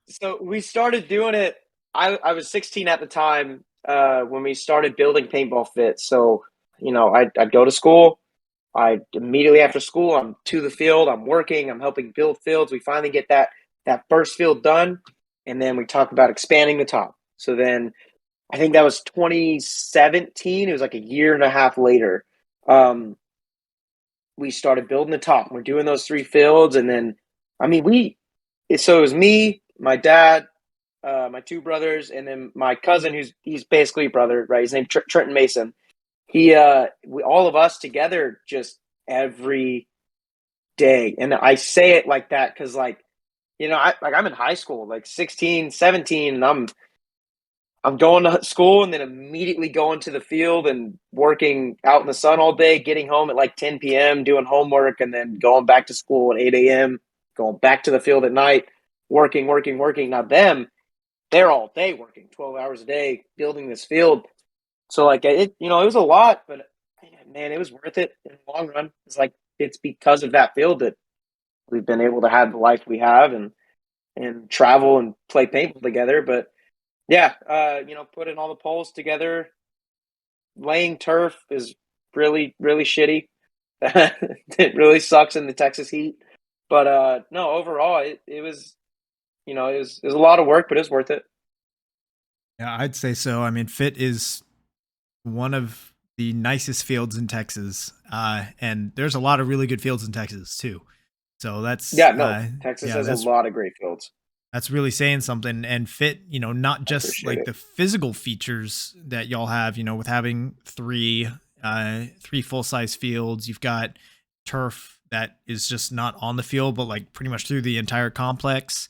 So we started doing it. I was 16 at the time when we started building paintball fits. So I'd go to school. I immediately after school, I'm to the field. I'm working. I'm helping build fields. We finally get that first field done, and then we talk about expanding the top. So then I think that was 2017. It was like a year and a half later. Um, we started building the top. We're doing those three fields, and then I mean so it was me, my dad, my two brothers, and then my cousin, he's basically a brother, right? His name Trenton Mason. All of us together just every day, and I say it like that because I'm in high school, like 16, 17, and I'm going to school and then immediately going to the field and working out in the sun all day, getting home at like 10 p.m., doing homework, and then going back to school at 8 a.m., going back to the field at night, working, working, working. Now, they're all day working 12 hours a day building this field. So, it was a lot, but man, it was worth it in the long run. It's because of that field that we've been able to have the life we have and travel and play paintball together. But yeah, putting all the poles together, laying turf is really, really shitty. It really sucks in the Texas heat. But no, overall, it was a lot of work, but it was worth it. Yeah, I'd say so. I mean, Fit is one of the nicest fields in Texas, and there's a lot of really good fields in Texas too. So Yeah, no, Texas yeah, has a lot of great fields. that's really saying something. And Fit, not I just appreciate like it. the physical features that y'all have, with having three full size fields. You've got turf that is just not on the field, but like pretty much through the entire complex.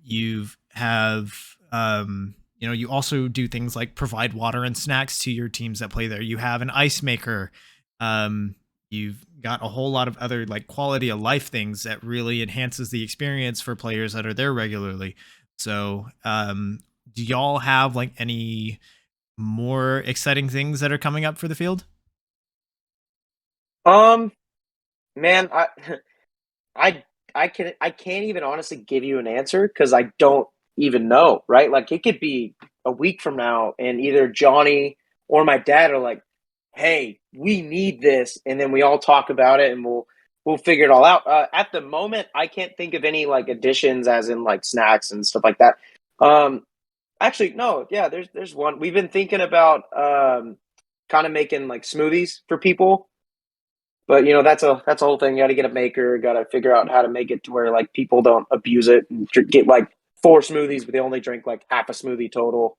You've have you also do things like provide water and snacks to your teams that play there. You have an ice maker. You've got a whole lot of other like quality of life things that really enhances the experience for players that are there regularly. So, do y'all have like any more exciting things that are coming up for the field? Um, Man, I I can't even honestly give you an answer because I don't even know, right? Like it could be a week from now, and either Johnny or my dad are like, "Hey, we need this," and then we all talk about it, and we'll figure it all out. At the moment, I can't think of any like additions, as in like snacks and stuff like that. Um, Actually, no, yeah, there's one. We've been thinking about kind of making like smoothies for people, but that's a whole thing. You got to get a maker. Got to figure out how to make it to where like people don't abuse it and get like four smoothies, but they only drink like half a smoothie total.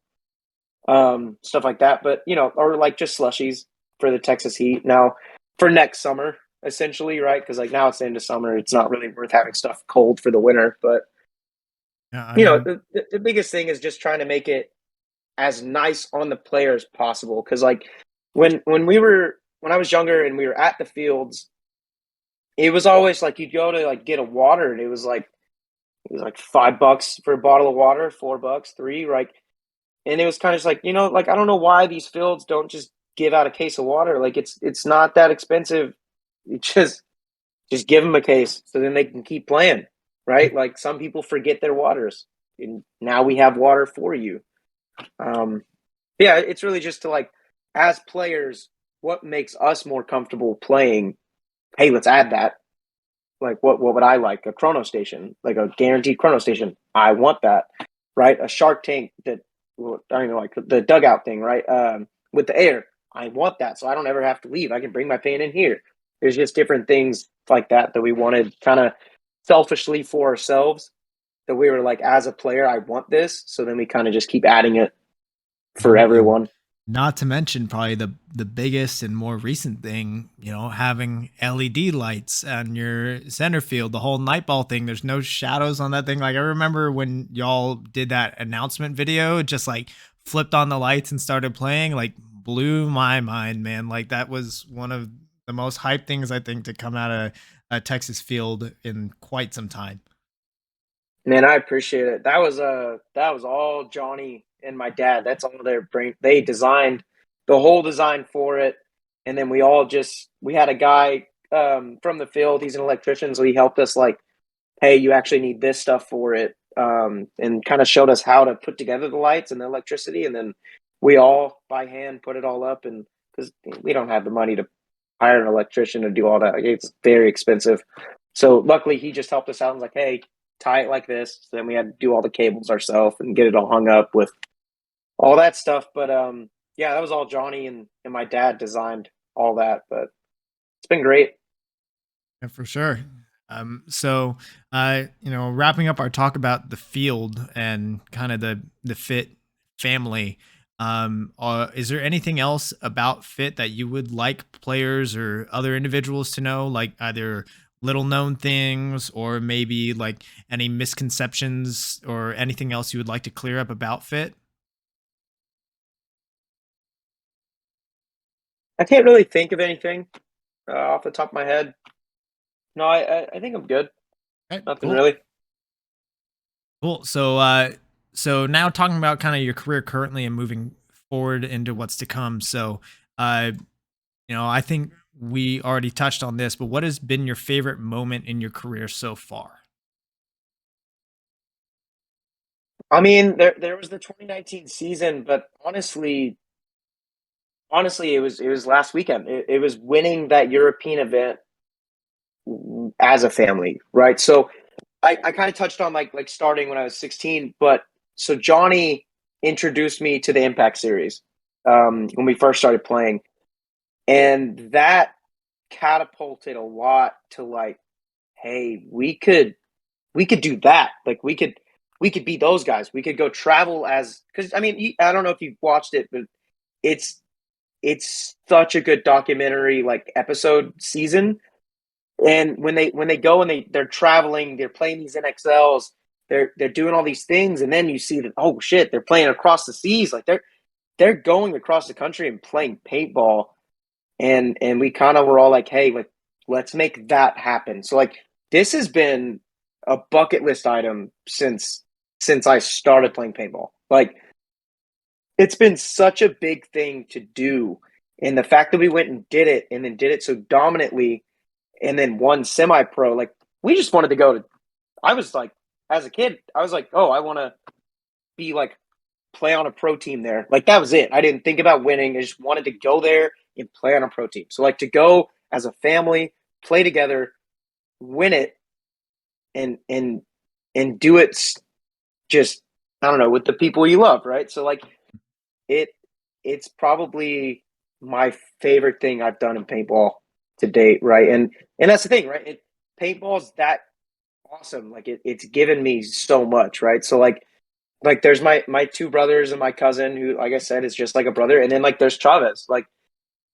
Stuff like that. But or like just slushies for the Texas heat. Now for next summer, essentially, right? Because like now it's the end of summer, it's not really worth having stuff cold for the winter. But Yeah, I mean, the biggest thing is just trying to make it as nice on the player as possible. Because like when I was younger and we were at the fields, it was always like you'd go to like get a water, and it was like $5 for a bottle of water, $4, three, right? And it was kind of just like, like I don't know why these fields don't just give out a case of water. Like it's not that expensive. You just give them a case so then they can keep playing, right? Like some people forget their waters, and now we have water for you. Um, yeah, it's really just to like as players, what makes us more comfortable playing? Hey, let's add that. Like what would I like? A chrono station, like a guaranteed chrono station. I want that, right? A Shark Tank that I don't even like the dugout thing, right? With the air, I want that, so I don't ever have to leave. I can bring my paint in here. There's just different things like that we wanted, kind of selfishly for ourselves. That we were like, as a player, I want this. So then we kind of just keep adding it for and everyone. not to mention probably the biggest and more recent thing, having LED lights on your center field, the whole night ball thing. There's no shadows on that thing. Like I remember when y'all did that announcement video, it just like flipped on the lights and started playing, like blew my mind, man. Like that was one of the most hype things I think to come out of a Texas field in quite some time. Man, I appreciate it. That was all Johnny and my dad. That's all their brain. They designed the whole design for it, and then we had a guy from the field. He's an electrician, so he helped us like, hey, you actually need this stuff for it, and kind of showed us how to put together the lights and the electricity, and then we all by hand put it all up. And because we don't have the money to hire an electrician to do all that, it's very expensive. So luckily, he just helped us out and was like, hey, tie it like this. So then we had to do all the cables ourselves and get it all hung up with all that stuff. But yeah, that was all Johnny and my dad designed all that. But it's been great. Yeah, for sure. Wrapping up our talk about the field and kind of the Fit family, is there anything else about Fit that you would like players or other individuals to know, like either little known things or maybe like any misconceptions or anything else you would like to clear up about Fit? I can't really think of anything off the top of my head. No, I think I'm good. Okay, Nothing cool. really. Cool. So now talking about kind of your career currently and moving forward into what's to come. Uh, I think we already touched on this, but what has been your favorite moment in your career so far? I mean, there was the 2019 season, but honestly, it was last weekend. It was winning that European event as a family, right? So I kind of touched on like starting when I was 16, but so Johnny introduced me to the Impact series when we first started playing, and that catapulted a lot to like, hey, we could do that. Like we could be those guys. We could go travel as because I mean I don't know if you've watched it, but it's it's such a good documentary like episode season. And when they go and they're traveling, they're playing these NXLs, they're doing all these things, and then you see that oh shit, they're playing across the seas, like they're going across the country and playing paintball, and we kind of were all like, hey, like let's make that happen. So like this has been a bucket list item since I started playing paintball. Like it's been such a big thing to do, and the fact that we went and did it, and then did it so dominantly and then won semi pro. Like we just wanted to go to. I was like, as a kid, I was like, oh, I want to be like play on a pro team there. Like that was it. I didn't think about winning. I just wanted to go there and play on a pro team. So like to go as a family, play together, win it, and and do it just I don't know with the people you love, right? So like it it's probably my favorite thing I've done in paintball to date, right? And that's the thing, right? Paintball's that awesome. Like it's given me so much, right? So like there's my two brothers and my cousin who, like I said, is just like a brother, and then like there's Chavez. Like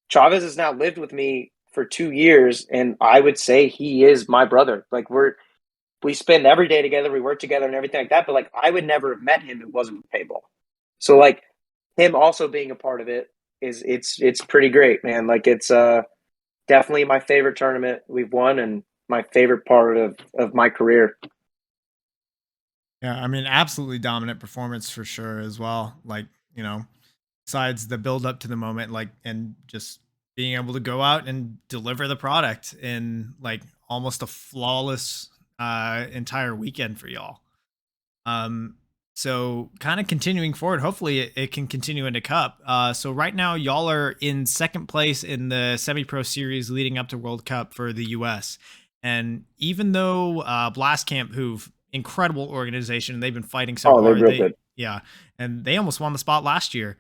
Chavez has now lived with me for 2 years, and I would say he is my brother. Like we spend every day together, we work together, and everything like that. But like I would never have met him if it wasn't for paintball. So like him also being a part of it is it's pretty great, man. Like it's definitely my favorite tournament we've won and my favorite part of my career. Yeah, I mean, absolutely dominant performance for sure as well. Like, besides the build up to the moment, like, and just being able to go out and deliver the product in like almost a flawless entire weekend for y'all. Um, so kind of continuing forward, hopefully it can continue into Cup. So right now y'all are in second place in the semi-pro series leading up to World Cup for the US. And even though Blast Camp, who've incredible organization, they've been fighting so Oh, they're hard. real good. Yeah, and they almost won the spot last year.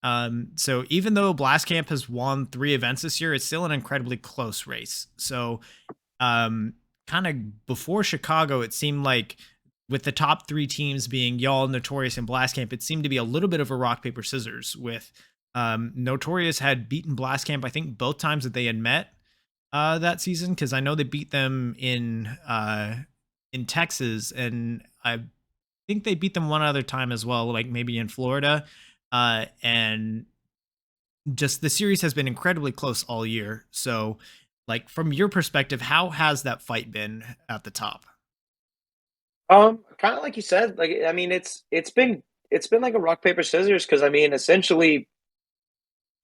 So even though Blast Camp has won 3 events this year, it's still an incredibly close race. So um, kind of before Chicago, it seemed like with the top 3 teams being y'all, Notorious, and Blast Camp, it seemed to be a little bit of a rock paper scissors. With Notorious had beaten Blast Camp, I think both times that they had met that season, because I know they beat them in Texas, and I think they beat them one other time as well, like maybe in Florida. And just the series has been incredibly close all year. So, like from your perspective, how has that fight been at the top? Kind of like you said, like I mean, it's been like a rock paper scissors because I mean, essentially,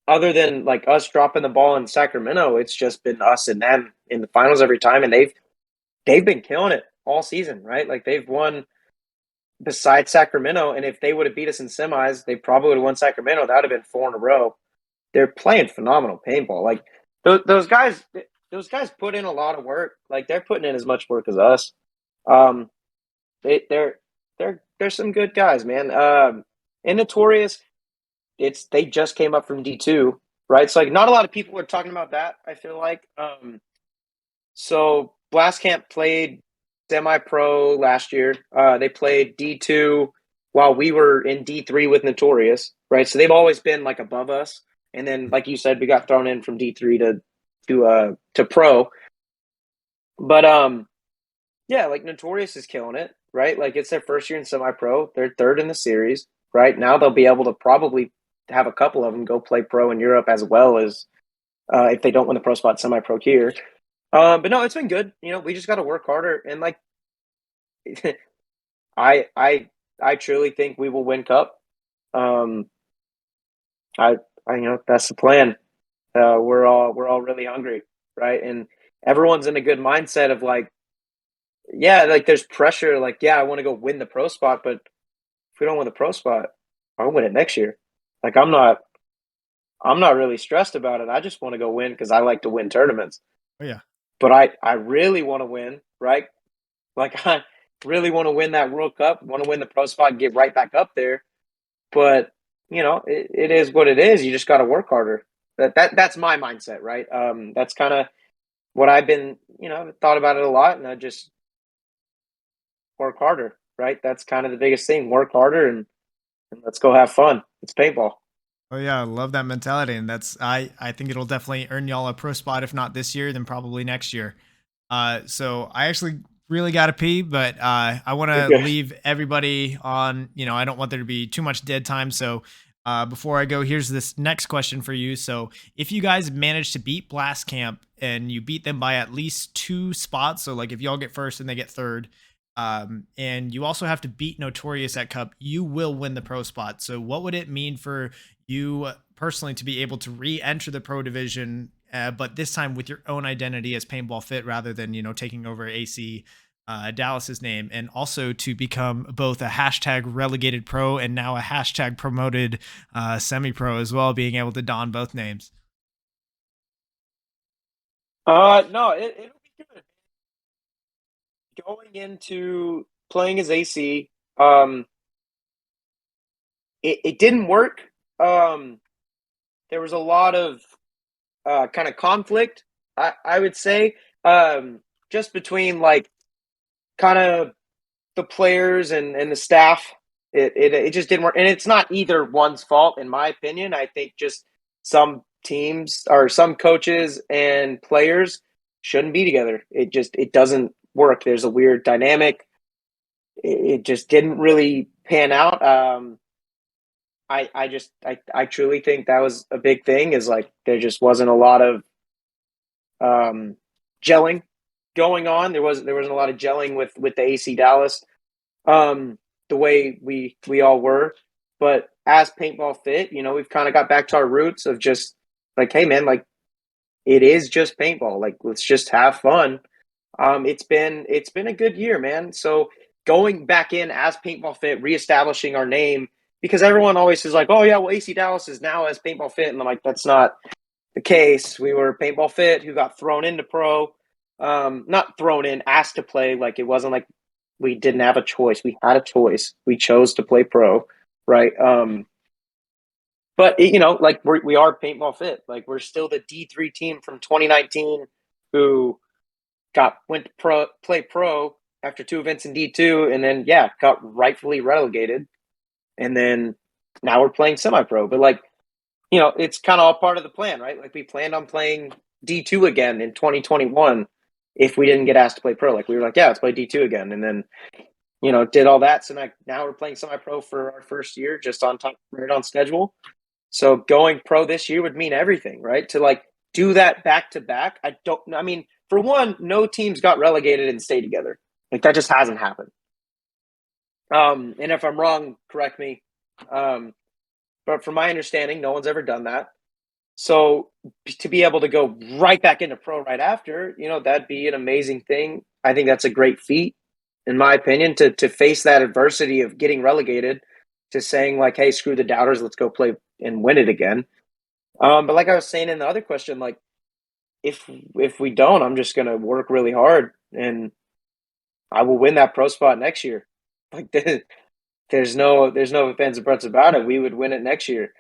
other than like us dropping the ball in Sacramento, it's just been us and them in the finals every time, and they've been killing it all season, right? Like they've won besides Sacramento, and if they would have beat us in semis, they probably would have won Sacramento. That would have been four in a row. They're playing phenomenal paintball. Like those guys put in a lot of work. Like they're putting in as much work as us. Um, they're some good guys, man. And Notorious, they just came up from D2, right? So like not a lot of people are talking about that. I feel like. So Blast Camp played semi-pro last year. They played D2 while we were in D3 with Notorious, right? So they've always been like above us. And then, like you said, we got thrown in from D3 to pro. But yeah, like Notorious is killing it, right? Like it's their first year in semi-pro. They're third in the series, right? Now they'll be able to probably have a couple of them go play pro in Europe as well as if they don't win the pro spot semi-pro here. But no, it's been good. You know, we just got to work harder, and like I I I truly think we will win cup. Um, I you know that's the plan. We're all really hungry, right? And everyone's in a good mindset of like, yeah, like there's pressure. Like, yeah, I want to go win the pro spot, but if we don't win the pro spot, I'll win it next year. Like, I'm not really stressed about it. I just want to go win because I like to win tournaments. Oh yeah. But I really want to win, right? Like I really want to win that World Cup, want to win the pro spot, and get right back up there. But you know, it is what it is. You just got to work harder. That's my mindset, right? That's kind of what I've been, you know, thought about it a lot, and I just work harder, right? That's kind of the biggest thing. Work harder and let's go have fun. It's paintball. Oh yeah, I love that mentality, and I think it'll definitely earn y'all a pro spot. If not this year, then probably next year. So I actually really got to pee, but I want to Okay. leave everybody on. You know, I don't want there to be too much dead time. So before I go, here's this next question for you. So if you guys manage to beat Blast Camp and you beat them by at least 2 spots, so like if y'all get first and they get third, and you also have to beat Notorious at Cup, you will win the pro spot. So what would it mean for you personally to be able to re-enter the pro division, but this time with your own identity as Paintball Fit rather than taking over AC Dallas's name, and also to become both a hashtag relegated pro and now a hashtag promoted semi-pro as well, being able to don both names. No, it'll be good. Going into playing as AC, it didn't work. Um, there was a lot of kind of conflict, I would say, just between like kind of the players and the staff. It just didn't work, and it's not either one's fault, in my opinion. I think just some teams or some coaches and players shouldn't be together. It doesn't work. There's a weird dynamic. It just didn't really pan out. I truly think that was a big thing. Is like there just wasn't a lot of um, gelling going on. There wasn't a lot of gelling with the AC Dallas, um, the way we all were. But as Paintball Fit, you know, we've kind of got back to our roots of just like, hey man, like it is just paintball. Like let's just have fun. It's been a good year, man. So going back in as Paintball Fit, reestablishing our name because everyone always is like, oh yeah, well AC Dallas is now as Paintball Fit, and I'm like, that's not the case. We were Paintball Fit who got thrown into pro, not thrown in, asked to play. Like it wasn't like we didn't have a choice. We had a choice. We chose to play pro, right? But you know, like we are Paintball Fit. Like we're still the D3 team from 2019 who went to play pro after 2 events in D2, and then yeah, got rightfully relegated, and then now we're playing semi-pro. But like you know, it's kind of all part of the plan, right? Like we planned on playing D2 again in 2021 if we didn't get asked to play pro. Like we were like, yeah, let's play D2 again, and then you know did all that. So now we're playing semi-pro for our first year, just on time, right on schedule. So going pro this year would mean everything, right? To like do that back to back. I mean, for one, no teams got relegated and stayed together. Like that just hasn't happened. And if I'm wrong, correct me. Um, but from my understanding, no one's ever done that. So to be able to go right back into pro right after, that'd be an amazing thing. I think that's a great feat, in my opinion, to face that adversity of getting relegated to saying like, hey, screw the doubters, let's go play and win it again. But like I was saying in the other question, like if we don't, I'm just gonna work really hard and I will win that pro spot next year. Like there's no ifs and buts about it. We would win it next year,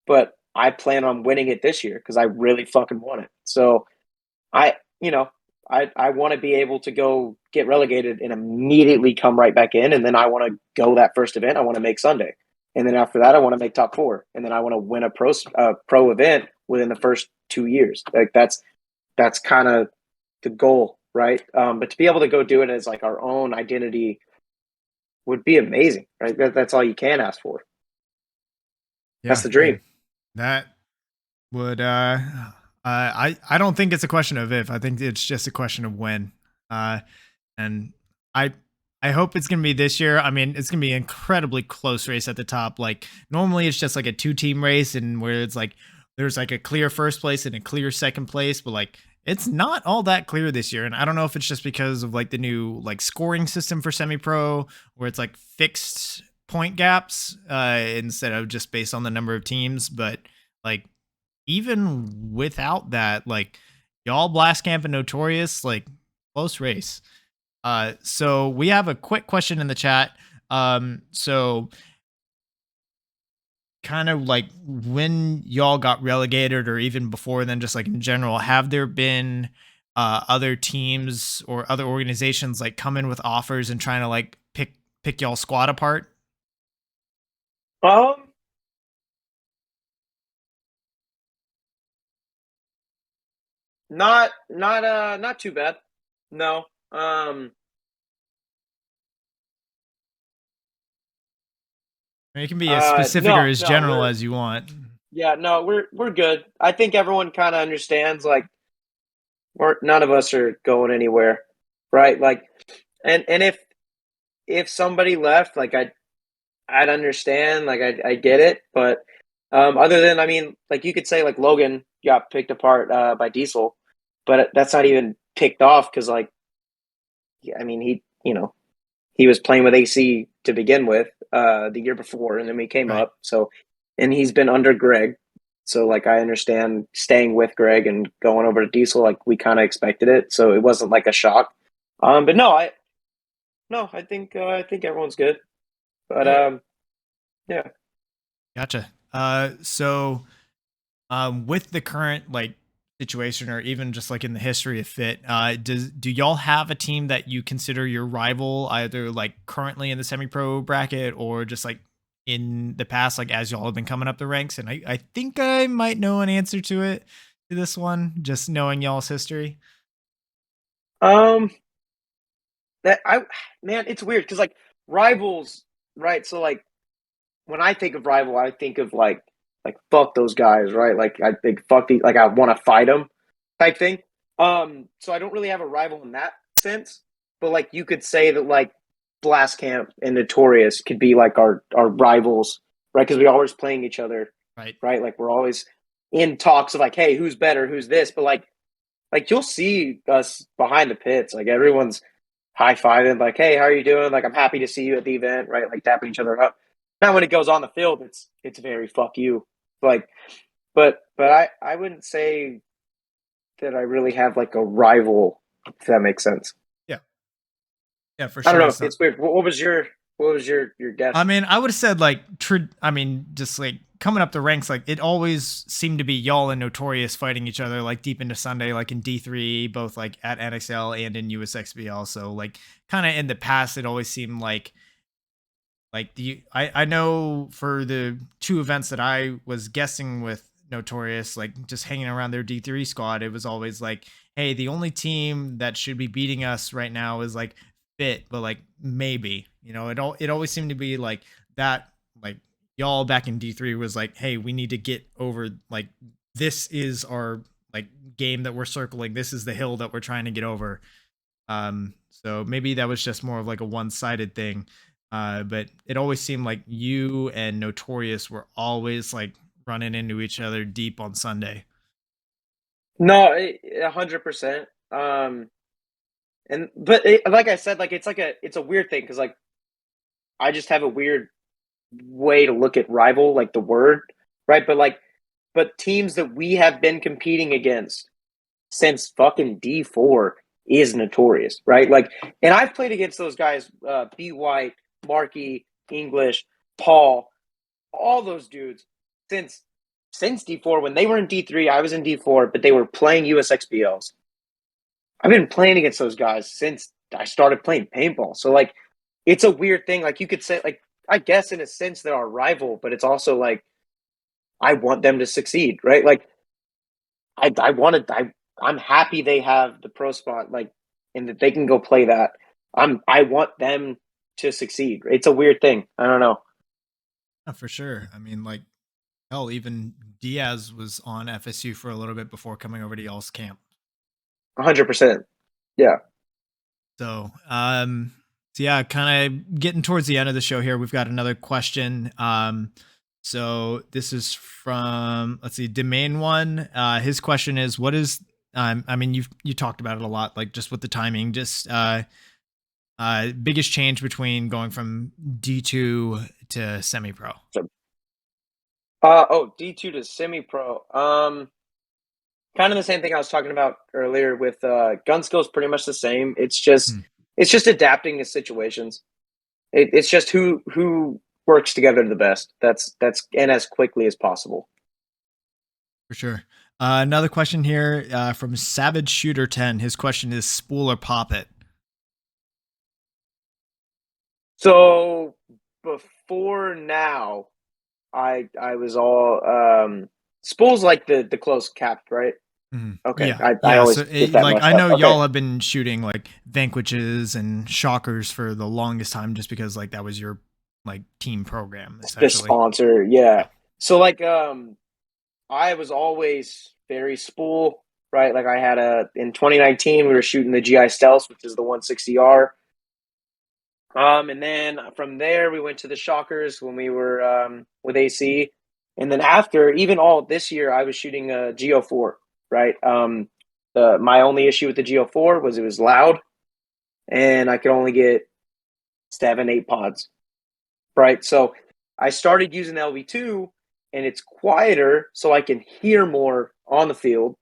but I plan on winning it this year because I really fucking want it. So I, you know, I want to be able to go get relegated and immediately come right back in, and then I want to go that first event. I want to make Sunday, and then after that, I want to make top four, and then I want to win a pro event within the first 2 years. Like that's kind of the goal, right? But to be able to go do it as like our own identity would be amazing, right? That's all you can ask for. That's Yeah, the dream. that would I don't think it's a question of if. I think it's just a question of when. And I I hope it's gonna be this year. I mean, it's gonna be an incredibly close race at the top. Like normally it's just like a 2 team race and where it's like there's like a clear first place and a clear second place, but like it's not all that clear this year. And I don't know if it's just because of like the new like scoring system for semi-pro where it's like fixed point gaps instead of just based on the number of teams, but like even without that, like y'all Blast Camp and Notorious, like close race. So we have a quick question in the chat. So kind of like when y'all got relegated or even before then, just like in general, have there been other teams or other organizations like come in with offers and trying to like pick y'all squad apart? Um, not too bad. No. It can be as specific or No, as no, general as you want. yeah, no, we're good. I think everyone kind of understands like we're none of us are going anywhere, right? Like, and if somebody left, like I'd understand, like I get it, but other than I mean, like you could say like Logan got picked apart by Diesel, but that's not even picked off because like yeah, I mean he was playing with AC to begin with the year before, and then we came Right. up. So, and he's been under Greg. So, like, I understand staying with Greg and going over to Diesel. Like, we kind of expected it, so it wasn't like a shock. But no, I think everyone's good. But yeah. Gotcha. So with the current like situation or even just like in the history of fit, do y'all have a team that you consider your rival either like currently in the semi-pro bracket or just like in the past, like as y'all have been coming up the ranks? And I think I might know an answer to it to this one, just knowing y'all's history. Um, that I man, it's weird because like rivals, right? So like when I think of rival, I think of like fuck those guys, right? Like I think fuck the like I want to fight them type thing. So I don't really have a rival in that sense, but like you could say that like Blast Camp and Notorious could be like our rivals, right? Because we're always playing each other, Right. right? Like we're always in talks of like, hey, who's better, who's this, but like you'll see us behind the pits, like everyone's high fiving, like, hey, how are you doing? Like, I'm happy to see you at the event, right? Like tapping each other up. Now, when it goes on the field, it's very fuck you. Like, but I wouldn't say that I really have like a rival, if that makes sense. Yeah. Yeah, for I don't sure. know. So It's weird. What was your I guess? mean, I would have said like, I mean, just like coming up the ranks, like it always seemed to be y'all and Notorious fighting each other like deep into Sunday, like in D3, both like at NXL and in USXBL. So like kind of in the past, it always seemed like I know for the two events that I was guessing with Notorious, like just hanging around their D3 squad, it was always like, hey, the only team that should be beating us right now is like Fit, but like maybe, it always seemed to be like that, like y'all back in D3 was like, hey, we need to get over like this is our like game that we're circling. This is the hill that we're trying to get over. So maybe that was just more of like a one-sided thing. But it always seemed like you and Notorious were always like running into each other deep on Sunday. No, 100%. Like I said, like it's a weird thing because like I just have a weird way to look at rival, like the word, right? But teams that we have been competing against since fucking D4 is notorious, right? Like, and I've played against those guys, B White, Markey, English, Paul, all those dudes since D4. When they were in D3, I was in D4, but they were playing USXBLs. I've been playing against those guys since I started playing paintball. So like, it's a weird thing. Like you could say, like I guess in a sense they're our rival, but it's also like I want them to succeed, right? Like I'm happy they have the pro spot, like, and that they can go play that. I want them to succeed. It's a weird thing. I don't know. Yeah, for sure. I mean, like, hell, even Diaz was on FSU for a little bit before coming over to y'all's camp. 100%. Yeah. So yeah, kind of getting towards the end of the show here. We've got another question. So this is from, let's see, Domain One. His question is, what is, I mean, you talked about it a lot, like just with the timing, just biggest change between going from D2 to semi-pro. D2 to semi-pro. Kind of the same thing I was talking about earlier with gun skills. Pretty much the same. It's just adapting to situations. It's just who works together the best. That's and as quickly as possible. For sure. Another question here from Savage Shooter 10. His question is spool or pop it. So before now, I was all spool's like the close capped, right? Okay. Yeah, I yeah. always So, get that like, messed I up. know Okay. y'all have been shooting like vanquishes and shockers for the longest time, just because like that was your like team program The essentially. sponsor, yeah. Yeah. So like I was always very spool, right? Like I had in 2019 we were shooting the GI Stealth, which is the 160R. And then from there we went to the shockers when we were with AC. And then after, even all this year, I was shooting a GO4, right? My only issue with the GO4 was it was loud and I could only get 7, 8 pods, right? So I started using the LV2 and it's quieter so I can hear more on the field.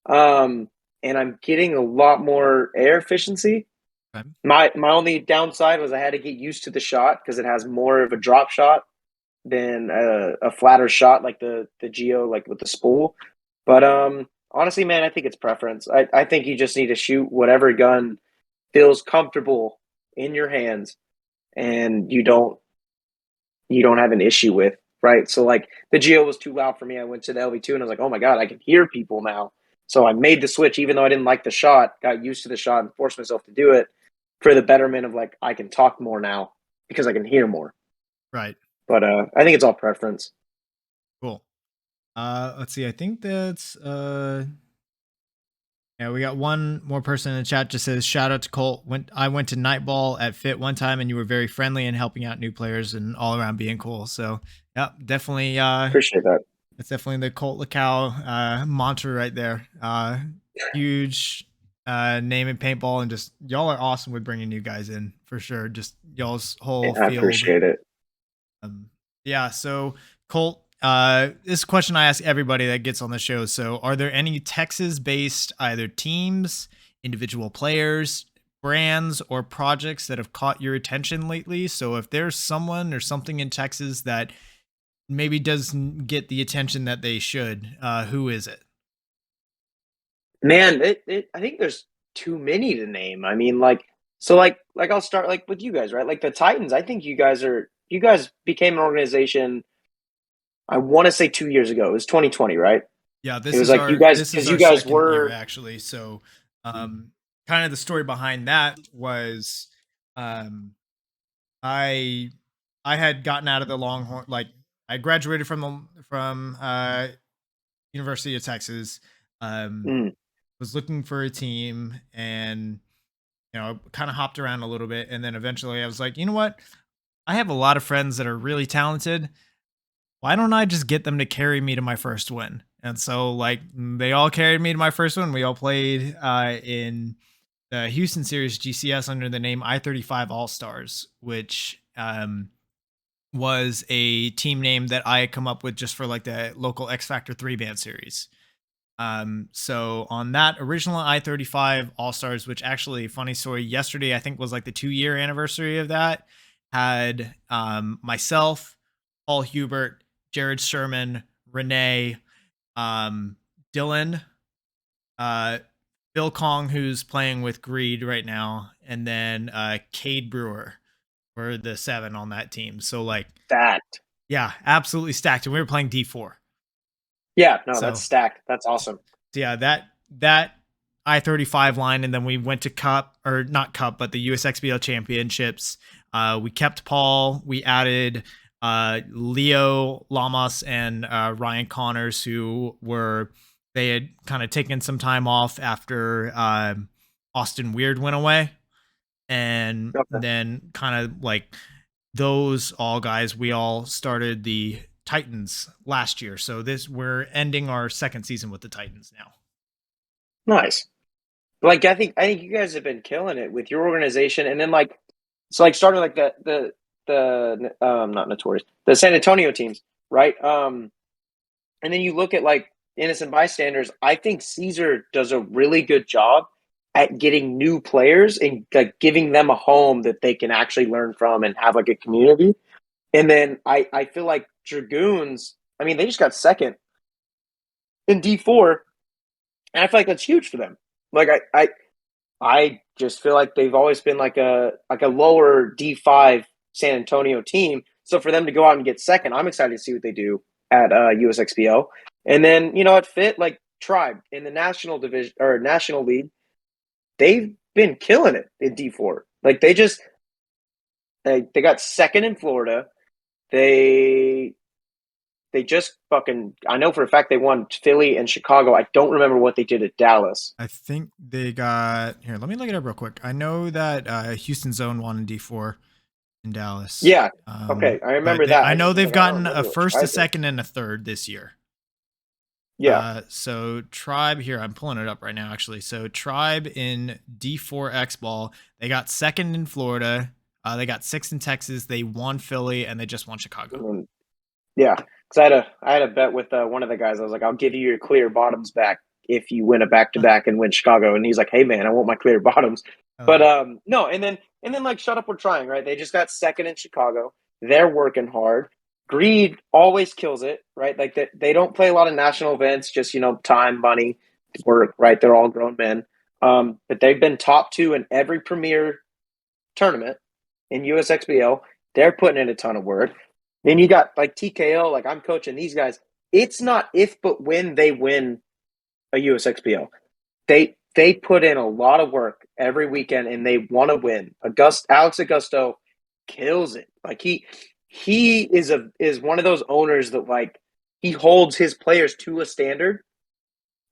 And I'm getting a lot more air efficiency. Okay. My only downside was I had to get used to the shot because it has more of a drop shot than a flatter shot like the Geo, like with the spool. But honestly, man, I think it's preference. I think you just need to shoot whatever gun feels comfortable in your hands and you don't have an issue with, right? So like the Geo was too loud for me. I went to the LV2 and I was like, oh my God, I can hear people now. So I made the switch, even though I didn't like the shot, got used to the shot and forced myself to do it for the betterment of like, I can talk more now because I can hear more. Right. But I think it's all preference. Cool. Let's see. I think that's yeah, we got one more person in the chat. Just says shout out to Colt. I went to Nightball at Fit one time, and you were very friendly and helping out new players and all around being cool. So yeah, definitely. Appreciate that. That's definitely the Colt Luckau mantra right there. Huge name in paintball, and just y'all are awesome with bringing new guys in for sure. Just y'all's whole I field. appreciate it. Yeah. So Colt, this is a question I ask everybody that gets on the show. So, are there any Texas-based either teams, individual players, brands, or projects that have caught your attention lately? So, if there's someone or something in Texas that maybe doesn't get the attention that they should, who is it? Man, I think there's too many to name. I mean, like I'll start like with you guys, right? Like the Titans, I think you guys became an organization. I want to say 2 years ago. It was 2020, right? Yeah, It was like you guys this is because our you guys second year were actually. So, kind of the story behind that was, um, I I had gotten out of the Longhorn, like I graduated from University of Texas. Um, mm, was looking for a team and kind of hopped around a little bit, and then eventually I was like, you know what? I have a lot of friends that are really talented. Why don't I just get them to carry me to my first win? And so, like, they all carried me to my first win. We all played in the Houston Series GCS under the name I-35 All Stars, which was a team name that I had come up with just for like the local X Factor 3 band series. So on that original I-35 All Stars, which actually, funny story, yesterday I think was like the 2-year anniversary of that, had myself, Paul Hubert, Jared Sherman, Renee, Dylan, uh, Bill Kong, who's playing with Greed right now, and then Cade Brewer were the 7 on that team. So like, Stacked. yeah, absolutely stacked. And we were playing D4. Yeah, no, that's So stacked. That's awesome. yeah, that I-35 line, and then we went to Cup, or not Cup, but the USXBL Championships. We kept Paul. We added Leo Lamas and Ryan Connors, who they had kind of taken some time off after Austin Weird went away, and Okay. then kind of like those all guys, we all started the Titans last year. So we're ending our second season with the Titans now. Nice. Like I think you guys have been killing it with your organization, and then like it's like starting like the not Notorious, the San Antonio teams, right? And then you look at like innocent bystanders. I think Caesar does a really good job at getting new players and like giving them a home that they can actually learn from and have like a community. And then I feel like Dragoons, I mean, they just got second in D4, and I feel like that's huge for them. Like I just feel like they've always been like a lower D5 San Antonio team. So for them to go out and get second, I'm excited to see what they do at USXBO. And then at Fit, like Tribe in the national division or national league, they've been killing it in D4. Like they got second in Florida. They just fucking, I know for a fact they won Philly and Chicago. I don't remember what they did at Dallas. I think they got, here, let me look it up real quick. I know that Houston Zone won in D4 in Dallas. Yeah. Okay. I remember that. I know they've gotten a what first, a Tribe did. second, and a third this year. Yeah. So Tribe here, I'm pulling it up right now actually. So Tribe in D4 X Ball, they got second in Florida. They got sixth in Texas. They won Philly, and they just won Chicago. Yeah. Because I had a bet with one of the guys. I was like, I'll give you your clear bottoms back if you win a back to back and win Chicago. And he's like, hey man, I want my clear bottoms. But yeah. no, and then like Shut Up, We're Trying, right? They just got second in Chicago. They're working hard. Greed always kills it, right? Like they don't play a lot of national events, just time, money, work, right? They're all grown men. But they've been top 2 in every premier tournament in USXBL. They're putting in a ton of work. Then you got like TKO, like I'm coaching these guys. It's not if but when they win a USXBL. They put in a lot of work every weekend and they want to win. Alex Augusto kills it. Like he is one of those owners that like he holds his players to a standard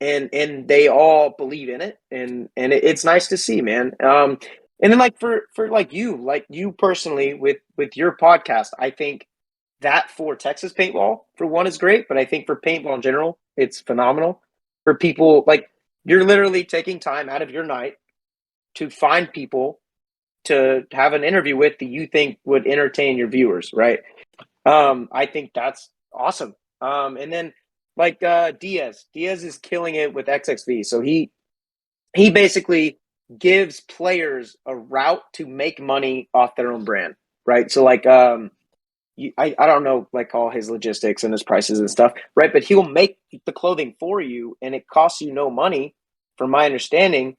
and they all believe in it and it's nice to see, man. And then like for like you personally with your podcast, I think that for Texas paintball for one is great, but I think for paintball in general, it's phenomenal for people. Like you're literally taking time out of your night to find people to have an interview with that you think would entertain your viewers, right? I think that's awesome. And then like Diaz is killing it with XXV. So he basically gives players a route to make money off their own brand, right? So like I don't know like all his logistics and his prices and stuff, right? But he'll make the clothing for you and it costs you no money, from my understanding.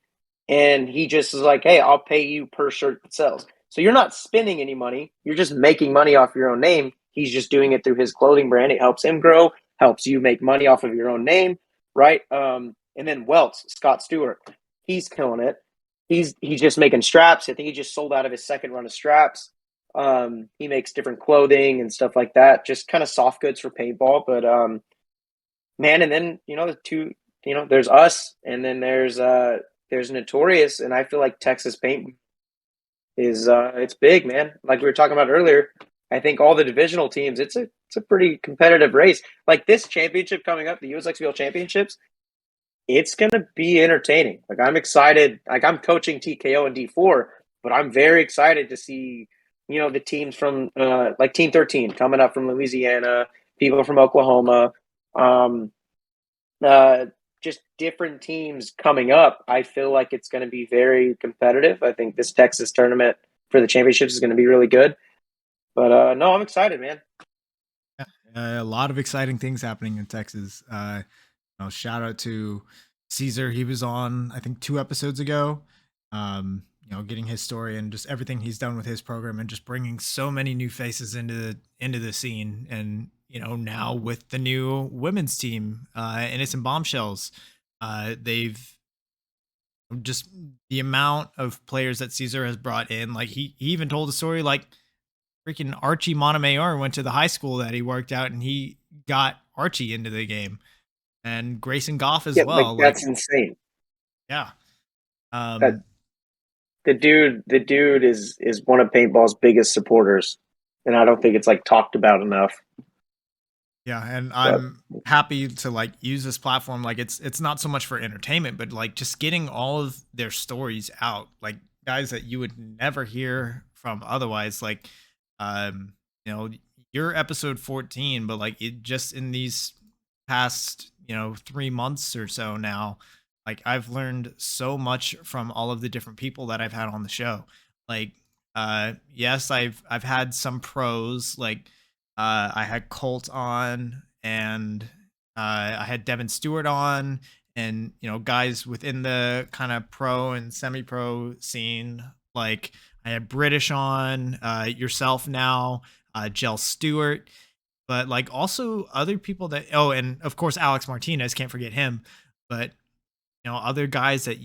And he just is like, hey, I'll pay you per shirt that sells. So you're not spending any money. You're just making money off your own name. He's just doing it through his clothing brand. It helps him grow, helps you make money off of your own name, right? And then Welts, Scott Stewart, he's killing it. He's just making straps. I think he just sold out of his second run of straps. He makes different clothing and stuff like that, just kind of soft goods for paintball. But man, and then the two, there's us, and then there's Notorious, and I feel like Texas Paint is it's big, man. Like we were talking about earlier, I think all the divisional teams, it's a pretty competitive race. Like this championship coming up, the USXBL championships, it's gonna be entertaining. Like I'm excited. Like I'm coaching TKO and D4, but I'm very excited to see, the teams from like Team 13 coming up from Louisiana, people from Oklahoma, um, uh, just different teams coming up. I feel like it's going to be very competitive. I think this Texas tournament for the championships is going to be really good. But no, I'm excited, man. A lot of exciting things happening in Texas. Shout out to Caesar. He was on, I think, 2 episodes ago. Getting his story and just everything he's done with his program, and just bringing so many new faces into the scene. And now with the new women's team, Innocent Bombshells, they've just the amount of players that Caesar has brought in. Like he even told a story like freaking Archie Montemayor went to the high school that he worked out, and he got Archie into the game, and Grayson Goff as Yeah, like well. that's insane. Yeah. That the dude is one of paintball's biggest supporters, and I don't think it's like talked about enough. Yeah, and But I'm happy to like use this platform. Like it's not so much for entertainment, but like just getting all of their stories out, like guys that you would never hear from otherwise. Like, um, you're episode 14, but like it just in these past 3 months or so now, like I've learned so much from all of the different people that I've had on the show. Like, yes, I've had some pros like. I had Colt on, and I had Devin Stewart on, and guys within the kind of pro and semi-pro scene. Like I had British on, yourself now, Jel Stewart, but like also other people that. Oh, and of course Alex Martinez, can't forget him. But other guys that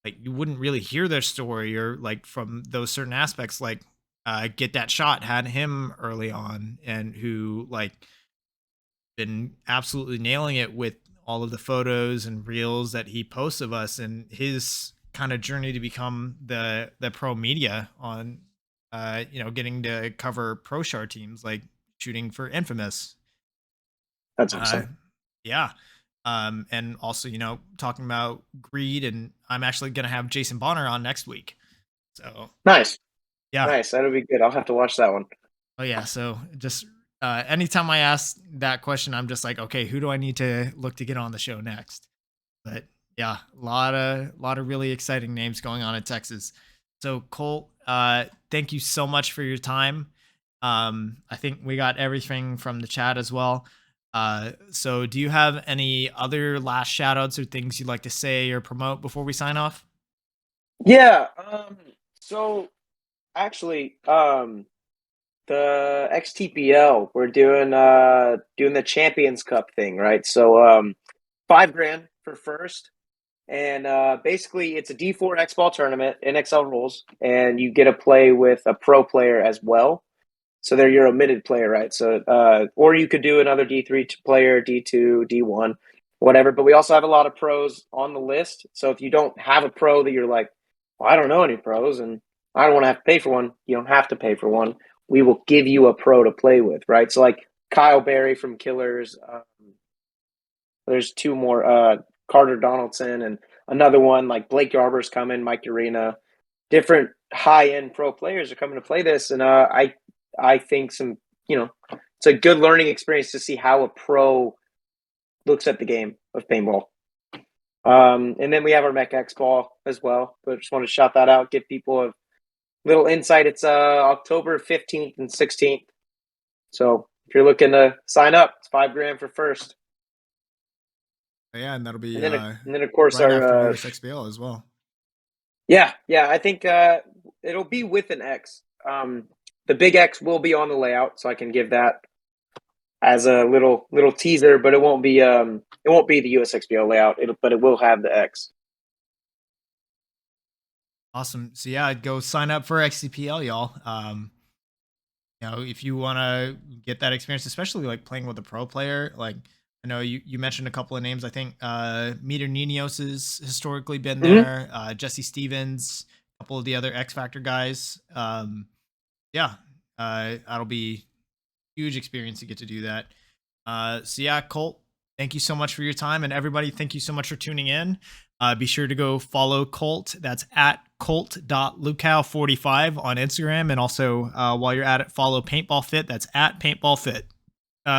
like you wouldn't really hear their story, or like from those certain aspects, like Get That Shot had him early on, and who like been absolutely nailing it with all of the photos and reels that he posts of us, and his kind of journey to become the pro media on getting to cover pro shar teams, like shooting for Infamous. that's uh awesome. yeah. And also talking about greed, and I'm actually gonna have Jason Bonner on next week, so Nice, yeah. nice. That'll be good. I'll have to watch that one. Oh yeah, so just anytime I ask that question, I'm just like, okay, who do I need to look to get on the show next? But yeah, a lot of really exciting names going on in Texas. So Colt, thank you so much for your time. I think we got everything from the chat as well. So do you have any other last shout outs or things you'd like to say or promote before we sign off? Yeah. So actually, the XTPL, we're doing the Champions Cup thing, right? So 5 grand for first, and basically it's a D4 X ball tournament, NXL rules, and you get to play with a pro player as well. So they're your omitted player, right? So or you could do another D3 player, D2, D1, whatever. But we also have a lot of pros on the list. So if you don't have a pro that you're like, well, I don't know any pros and I don't want to have to pay for one, you don't have to pay for one. We will give you a pro to play with, right? So like Kyle Berry from Killers. There's 2 more, Carter Donaldson, and another one like Blake Yarber's coming, Mike Urena. Different high end pro players are coming to play this, and I think it's a good learning experience to see how a pro looks at the game of paintball. And then we have our Mech X Ball as well. But I just want to shout that out, give people a little insight. It's October 15th and 16th. So if you're looking to sign up, it's 5 grand for first. Yeah, and that'll be And then of course right after our USXBL as well. yeah, I think it'll be with an X. The big X will be on the layout, so I can give that as a little teaser, but it won't be the USXBO layout. But it will have the X. Awesome. So yeah, go sign up for XCPL, y'all. If you want to get that experience, especially like playing with a pro player, like I know you mentioned a couple of names. I think Meter Ninos has historically been Mm-hmm. there. Jesse Stevens, couple of the other X Factor guys. Yeah, that'll be huge experience to get to do that. So yeah, Colt, thank you so much for your time, and everybody, thank you so much for tuning in. Be sure to go follow Colt. That's at colt.luckau45 on Instagram, and also while you're at it, follow Paintball Fit. That's at Paintball Fit.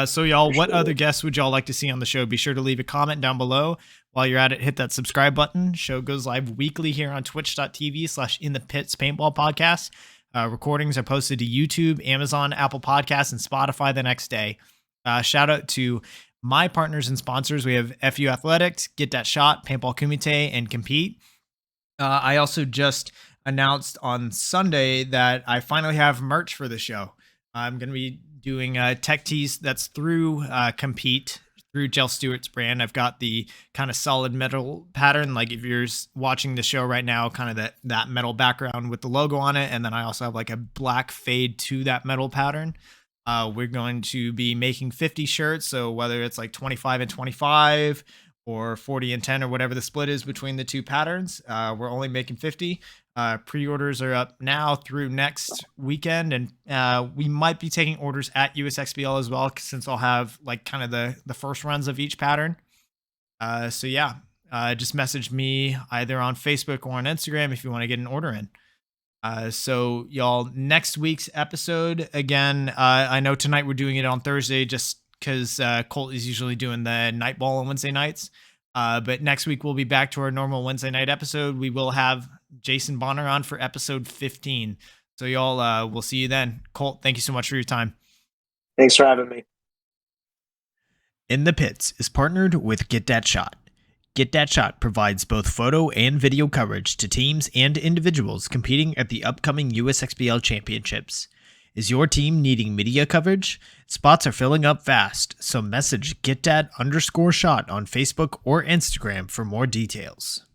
So y'all, what other guests would y'all like to see on the show? Be sure to leave a comment down below. While you're at it, hit that subscribe button. Show goes live weekly here on twitch.tv/inthepitspaintballpodcast. Recordings are posted to YouTube, Amazon, Apple Podcasts, and Spotify the next day. Shout out to my partners and sponsors. We have FU Athletics, Get That Shot, Paintball Kumite, and Compete. I also just announced on Sunday that I finally have merch for the show. I'm going to be doing tech tees that's through Compete, through Jell Stewart's brand. I've got the kind of solid metal pattern, like if you're watching the show right now, kind of that metal background with the logo on it. And then I also have like a black fade to that metal pattern. We're going to be making 50 shirts. So whether it's like 25 and 25 or 40 and 10 or whatever the split is between the two patterns, we're only making 50. Pre-orders are up now through next weekend, and we might be taking orders at USXBL as well, since I'll have like kind of the first runs of each pattern. So yeah, just message me either on Facebook or on Instagram if you want to get an order in. So y'all, next week's episode, again, I know tonight we're doing it on Thursday just because Colt is usually doing the night ball on Wednesday nights. But next week we'll be back to our normal Wednesday night episode. We will have Jason Bonner on for episode 15. So y'all, we'll see you then. Colt, thank you so much for your time. Thanks for having me. In the Pits is partnered with Get That Shot. Get That Shot provides both photo and video coverage to teams and individuals competing at the upcoming USXBL Championships. Is your team needing media coverage? Spots are filling up fast, so message GetDat_shot on Facebook or Instagram for more details.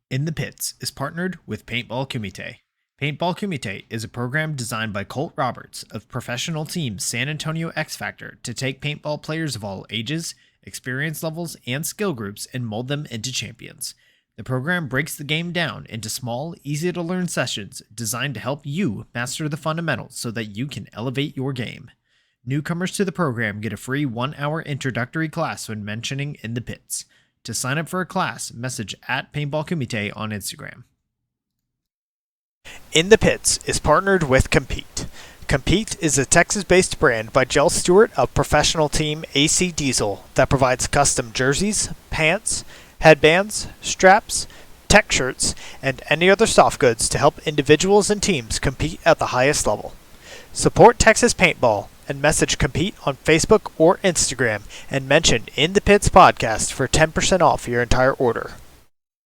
In the Pits is partnered with Paintball Kumite. Paintball Kumite is a program designed by Colt Roberts of professional team San Antonio X Factor to take paintball players of all ages, experience levels, and skill groups and mold them into champions. The program breaks the game down into small, easy-to-learn sessions designed to help you master the fundamentals so that you can elevate your game. Newcomers to the program get a free 1-hour introductory class when mentioning In the Pits. To sign up for a class, message at Paintball Kumite on Instagram. In the Pits is partnered with Compete. Compete is a Texas-based brand by Jell Stewart of professional team AC Diesel that provides custom jerseys, pants, headbands, straps, tech shirts, and any other soft goods to help individuals and teams compete at the highest level. Support Texas Paintball and message Compete on Facebook or Instagram and mention In the Pits Podcast for 10% off your entire order.